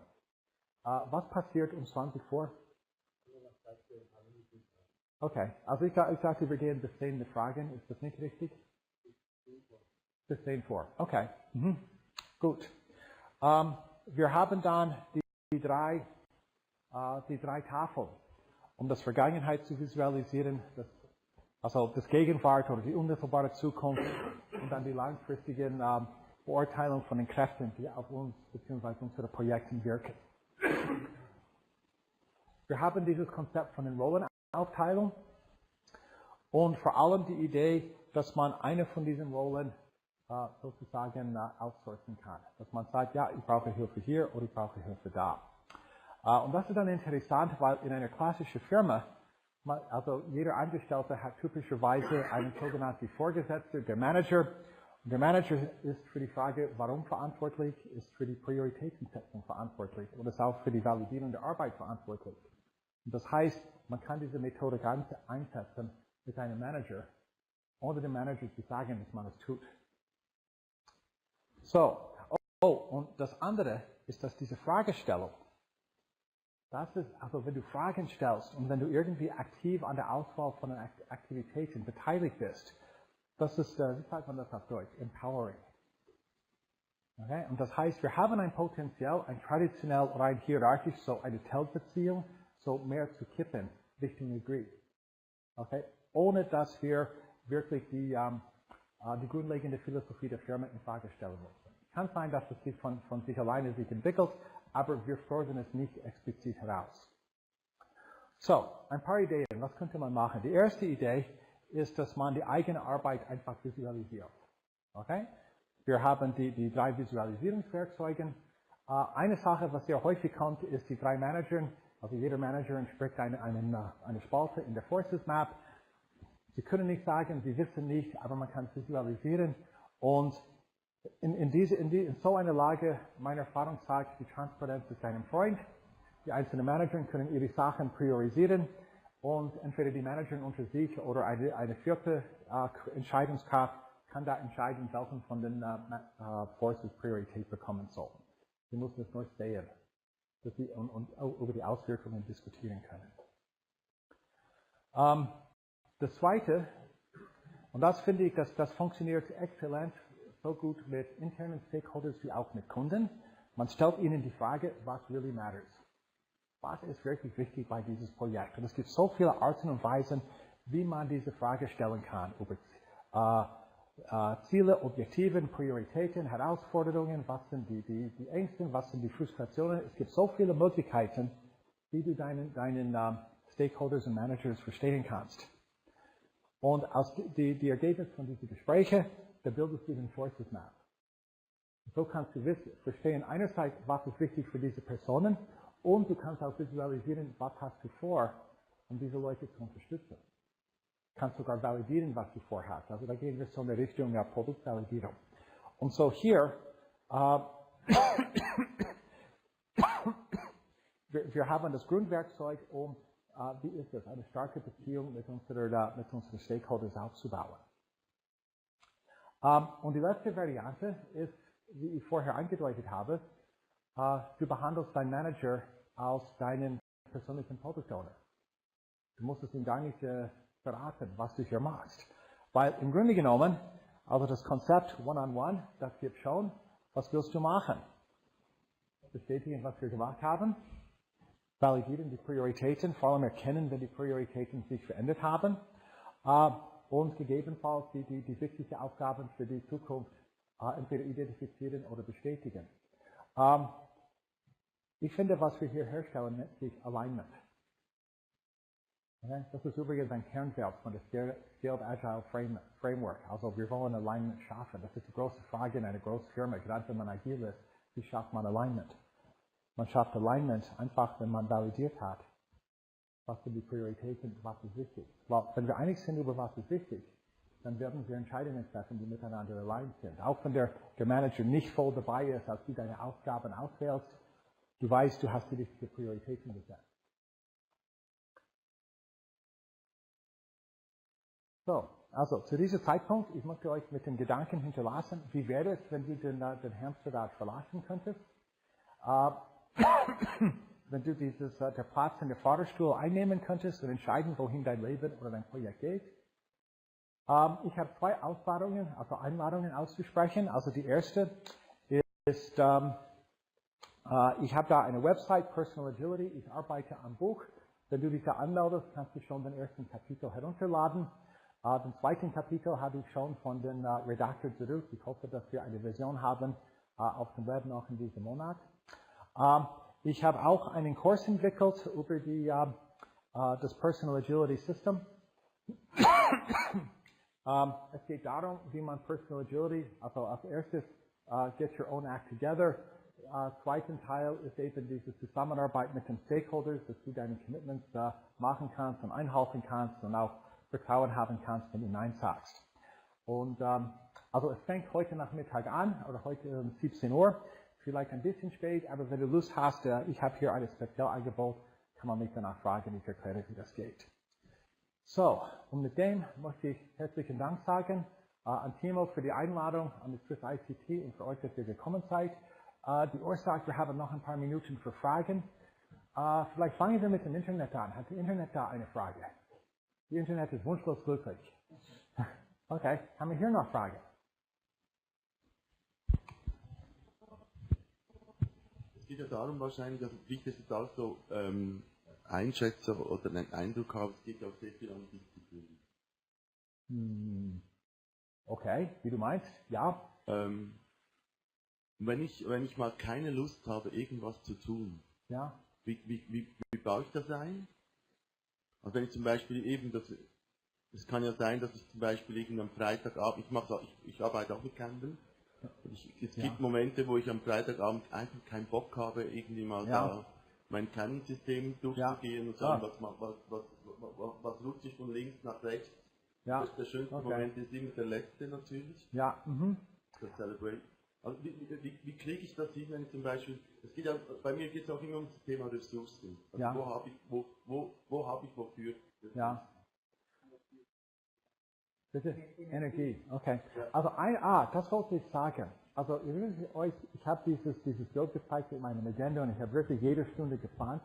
S2: Was passiert um 20 vor? Okay, also ich sagte, wir gehen bis 10 mit Fragen. Ist das nicht richtig? Bis 10 vor. Okay, gut. Wir haben dann die drei Tafeln, um das Vergangenheit zu visualisieren, das Gegenwart oder die unmittelbare Zukunft und dann die langfristigen Beurteilung von den Kräften, die auf uns bzw. unsere Projekte wirken. Wir haben dieses Konzept von den Rollenaufteilung und vor allem die Idee, dass man eine von diesen Rollen sozusagen outsourcen kann. Dass man sagt, ja, ich brauche Hilfe hier oder ich brauche Hilfe da. Und das ist dann interessant, weil in einer klassischen Firma, also jeder Angestellte hat typischerweise einen sogenannten Vorgesetzten, der Manager. Und der Manager ist für die Frage, warum verantwortlich, ist für die Prioritätensetzung verantwortlich und ist auch für die Validierung der Arbeit verantwortlich. Und das heißt, man kann diese Methode ganz einsetzen mit einem Manager, ohne dem Manager zu sagen, dass man es tut. So, und das andere ist, dass diese Fragestellung, das ist, also wenn du Fragen stellst und wenn du irgendwie aktiv an der Auswahl von Aktivitäten beteiligt bist, das ist, wie sagt man das auf Deutsch? Empowering. Okay? Und das heißt, wir haben ein Potenzial, ein traditionell rein hierarchisch, so eine Tellbeziehung, so mehr zu kippen, Richtung Agree. Okay? Ohne dass wir wirklich die grundlegende Philosophie der Firma in Frage stellen müssen. Es kann sein, dass es sich von sich alleine sich entwickelt, aber wir fordern es nicht explizit heraus. So, ein paar Ideen. Was könnte man machen? Die erste Idee ist, dass man die eigene Arbeit einfach visualisiert. Okay? Wir haben die 3 Visualisierungswerkzeuge. Eine Sache, was sehr häufig kommt, ist, die 3 Manager Also jeder Manager entspricht eine Spalte in der Forces Map. Sie können nicht sagen, Sie wissen nicht, aber man kann es visualisieren. Und in so einer Lage, meine Erfahrung sagt, die Transparenz ist ein Freund. Die einzelnen Manager können ihre Sachen priorisieren und entweder die Manager unter sich oder eine vierte Entscheidungskraft kann da entscheiden, welchen von den Forces Priorität bekommen soll. Sie müssen es nur sehen, dass sie und über die Auswirkungen diskutieren können. Das Zweite, und das finde ich, das funktioniert exzellent, so gut mit internen Stakeholders wie auch mit Kunden. Man stellt ihnen die Frage, was really matters. Was ist wirklich wichtig bei diesem Projekt? Und es gibt so viele Arten und Weisen, wie man diese Frage stellen kann. Über Ziele, Objektiven, Prioritäten, Herausforderungen, was sind die Ängste, was sind die Frustrationen. Es gibt so viele Möglichkeiten, wie du deinen Stakeholders und Managers verstehen kannst. Und aus die Ergebnisse von diesen Gesprächen, da bildest du den Forces Map. So kannst du verstehen, einerseits, was ist wichtig für diese Personen, und du kannst auch visualisieren, was hast du vor, um diese Leute zu unterstützen. Du kannst sogar validieren, was du vorhast. Also da gehen wir so in die Richtung der Produktvalidierung. Und so hier, wir haben das Grundwerkzeug, um, wie ist das, eine starke Beziehung mit unseren Stakeholders aufzubauen. Und die letzte Variante ist, wie ich vorher angedeutet habe, du behandelst deinen Manager als deinen persönlichen Product Owner. Du musst es ihm gar nicht verraten, was du hier machst. Weil im Grunde genommen, also das Konzept One-on-One, das gibt schon, was willst du machen? Bestätigen, was wir gemacht haben, validieren die Prioritäten, vor allem erkennen, wenn die Prioritäten sich verändert haben, und gegebenenfalls die wichtigsten Aufgaben für die Zukunft entweder identifizieren oder bestätigen. Ich finde, was wir hier herstellen, nennt sich Alignment. Okay? Das ist übrigens ein Kernwert von der Scaled Agile Framework. Also wir wollen Alignment schaffen. Das ist die große Frage in einer großen Firma, gerade wenn man agil ist. Wie schafft man Alignment? Man schafft Alignment einfach, wenn man validiert hat, was sind die Prioritäten, was ist wichtig. Weil wenn wir einig sind über was ist wichtig, dann werden wir Entscheidungen treffen, die miteinander aligned sind. Auch wenn der Manager nicht voll dabei ist, als du deine Aufgaben auswählst, du weißt, du hast die richtigen Prioritäten gesetzt. So, also zu diesem Zeitpunkt, ich möchte euch mit dem Gedanken hinterlassen, wie wäre es, wenn du den Hamsterrad verlassen könntest? Wenn du der Platz in der Fahrstuhl einnehmen könntest und entscheiden, wohin dein Leben oder dein Projekt geht. Ich habe zwei Einladungen auszusprechen. Also die erste ist, ich habe da eine Website, Personal Agility, ich arbeite am Buch. Wenn du dich da anmeldest, kannst du schon den ersten Kapitel herunterladen. Den zweiten Kapitel habe ich schon von den Redakteur zurück. Ich hoffe, dass wir eine Version haben auf dem Web noch in diesem Monat. Ich habe auch einen Kurs entwickelt über das Personal Agility System. Es geht darum, wie man Personal Agility, also als erstes Get Your Own Act Together. Zweiten Teil ist eben diese Zusammenarbeit mit den Stakeholders, dass du deine Commitments machen kannst und einhalten kannst und auch Vertrauen haben kannst, wenn du Nein sagst. Und also es fängt heute Nachmittag an, oder heute um 17 Uhr, vielleicht ein bisschen spät, aber wenn du Lust hast, ich habe hier ein Spezialangebot, kann man mich danach fragen, ich erkläre, wie das geht. So, und mit dem möchte ich herzlichen Dank sagen an Timo für die Einladung, an die Swiss ICT und für euch, dass ihr gekommen seid. Die Uhr sagt, wir haben noch ein paar Minuten für Fragen. Vielleicht fangen wir mit dem Internet an. Hat das Internet da eine Frage? Das Internet ist wunschlos glücklich. Okay, haben wir hier noch Fragen?
S11: Es geht ja darum wahrscheinlich, dass ich das jetzt auch so einschätze oder einen Eindruck habe, es geht ja auch sehr viel um Disziplin.
S2: Okay, wie du meinst, ja.
S11: Wenn ich mal keine Lust habe, irgendwas zu tun,
S2: ja.
S11: Wie baue ich das ein? Also wenn ich zum Beispiel eben, es kann ja sein, dass ich zum Beispiel am Freitagabend, ich arbeite auch mit Kanban, es gibt Momente, wo ich am Freitagabend einfach keinen Bock habe, irgendwie mal da mein Kennensystem durchzugehen und sagen, was rutscht sich von links nach rechts. Ja. Der schönste Moment ist immer der letzte natürlich.
S2: Ja.
S11: Das Celebrate. Also wie kriege ich das hin, wenn ich zum Beispiel, bei mir geht es auch immer um das Thema Ressourcen. Also wo habe ich wofür?
S2: Ja. Bitte? Energie, okay. Also das wollte ich sagen. Also ich habe dieses Bild gezeigt mit meiner Agenda und ich habe wirklich jede Stunde geplant.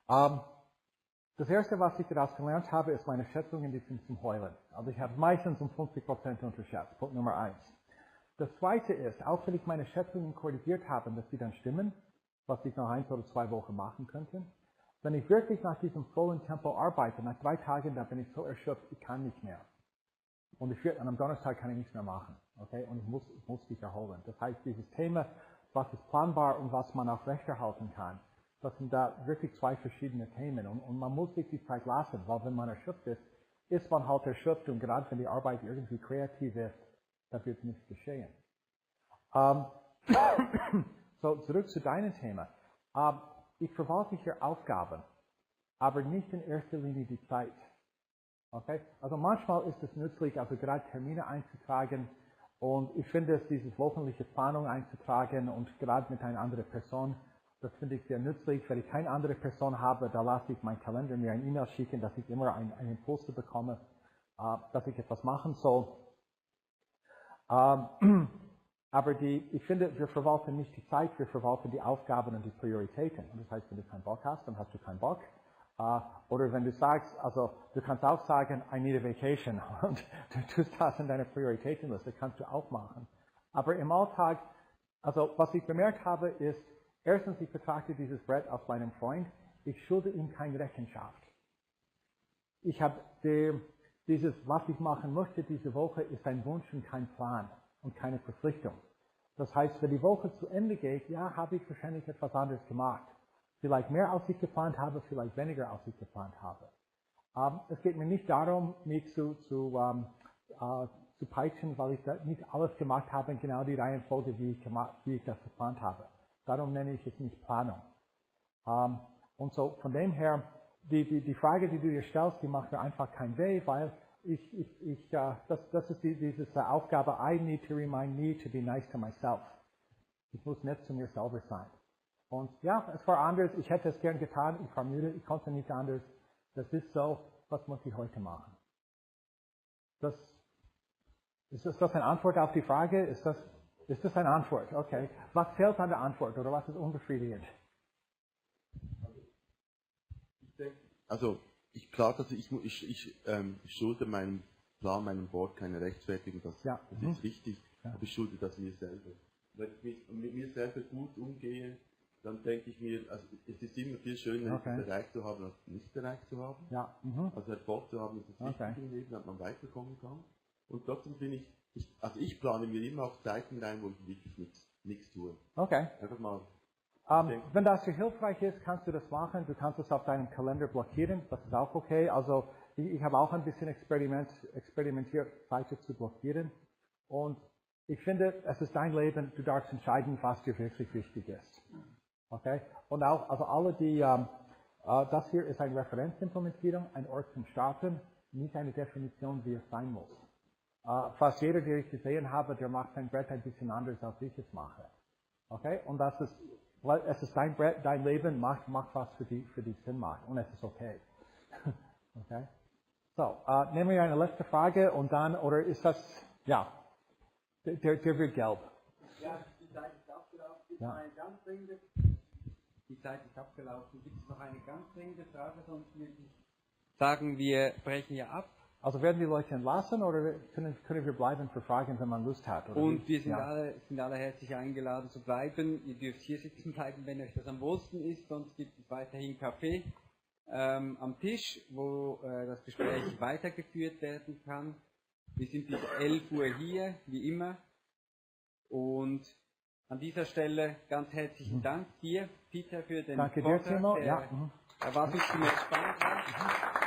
S2: Das erste, was ich daraus gelernt habe, ist meine Schätzungen, die sind zum Heulen. Also ich habe meistens um 50% unterschätzt. Punkt Nummer 1. Das zweite ist, auch wenn ich meine Schätzungen korrigiert habe, dass sie dann stimmen, was ich noch 1 oder 2 Wochen machen könnte. Wenn ich wirklich nach diesem vollen Tempo arbeite, nach 3 Tagen, da bin ich so erschöpft, ich kann nicht mehr. Und am Donnerstag kann ich nichts mehr machen. Okay? Und ich muss mich erholen. Das heißt, dieses Thema, was ist planbar und was man aufrechterhalten kann, das sind da wirklich 2 verschiedene Themen. Und man muss sich die Zeit lassen, weil wenn man erschöpft ist man halt erschöpft und gerade wenn die Arbeit irgendwie kreativ ist, da wird nichts geschehen. So, zurück zu deinem Thema. Ich verwalte hier Aufgaben, aber nicht in erster Linie die Zeit. Okay? Also manchmal ist es nützlich, also gerade Termine einzutragen und ich finde es, diese wöchentliche Planung einzutragen und gerade mit einer anderen Person, das finde ich sehr nützlich. Wenn ich keine andere Person habe, da lasse ich meinen Kalender mir ein E-Mail schicken, dass ich immer einen Impuls bekomme, dass ich etwas machen soll. Aber ich finde, wir verwalten nicht die Zeit, wir verwalten die Aufgaben und die Prioritäten. Und das heißt, wenn du keinen Bock hast, dann hast du keinen Bock. Oder wenn du sagst, also du kannst auch sagen, I need a vacation und du tust das in deiner Prioritätenliste, kannst du auch machen. Aber im Alltag, also was ich bemerkt habe, ist, erstens, ich betrachte dieses Brett als meinen Freund, ich schulde ihm keine Rechenschaft. Ich habe dieses, was ich machen möchte diese Woche, ist ein Wunsch und kein Plan und keine Verpflichtung. Das heißt, wenn die Woche zu Ende geht, ja, habe ich wahrscheinlich etwas anderes gemacht. Vielleicht mehr, als ich geplant habe, vielleicht weniger, als ich geplant habe. Es geht mir nicht darum, mich zu peitschen, weil ich nicht alles gemacht habe in genau die Reihenfolge, wie ich das geplant habe. Darum nenne ich es nicht Planung. Und so von dem her, die Frage, die du dir stellst, die macht mir einfach keinen weh, weil das ist diese Aufgabe, I need to remind me to be nice to myself. Ich muss nett zu mir selber sein. Und ja, es war anders, ich hätte es gern getan, ich war müde, ich konnte nicht anders. Das ist so, was muss ich heute machen? Ist das eine Antwort auf die Frage? Ist das eine Antwort? Okay. Was fehlt an der Antwort oder was ist unbefriedigend?
S11: Ich schulde meinem Plan, meinem Wort keine Rechtfertigung, das ist richtig, aber ich schulde das mir selber. Wenn ich mit mir selber gut umgehe, dann denke ich mir, also es ist immer viel schöner, etwas erreicht zu haben, als nicht erreicht zu haben. Ja. Also Erfolg zu haben, ist das Wichtige im Leben, dass man weiterkommen kann. Und trotzdem bin ich plane mir immer auch Zeiten rein, wo ich wirklich nichts tue. Okay. Einfach mal.
S2: Wenn das für hilfreich ist, kannst du das machen. Du kannst es auf deinem Kalender blockieren. Das ist auch okay. Also ich habe auch ein bisschen experimentiert, Zeiten zu blockieren. Und ich finde, es ist dein Leben. Du darfst entscheiden, was dir wirklich wichtig ist. Okay? Und auch, also alle das hier ist eine Referenzimplementierung, ein Ort zum Starten, nicht eine Definition, wie es sein muss. Fast jeder, den ich gesehen habe, der macht sein Brett ein bisschen anders, als ich es mache. Okay? Und weil es ist dein Brett, dein Leben, mach was für dich Sinn macht. Und es ist okay. Okay? So, nehmen wir eine letzte Frage und dann, oder ist das, ja, der wird gelb.
S7: Ja, die Zeit ist abgelaufen. Die Zeit ist abgelaufen. Gibt es noch eine ganz dringende Frage? Sonst würde ich
S1: sagen, wir brechen ja ab.
S2: Also werden die Leute entlassen oder können wir bleiben für Fragen, wenn man Lust hat? Oder
S1: und wir sind alle herzlich eingeladen zu bleiben. Ihr dürft hier sitzen bleiben, wenn euch das am wohlsten ist. Sonst gibt es weiterhin Kaffee am Tisch, wo das Gespräch weitergeführt werden kann. Wir sind bis 11 Uhr hier, wie immer. Und an dieser Stelle ganz herzlichen Dank dir, Peter, für den
S2: Danke dir, Timo.
S1: Der war sicher spannend.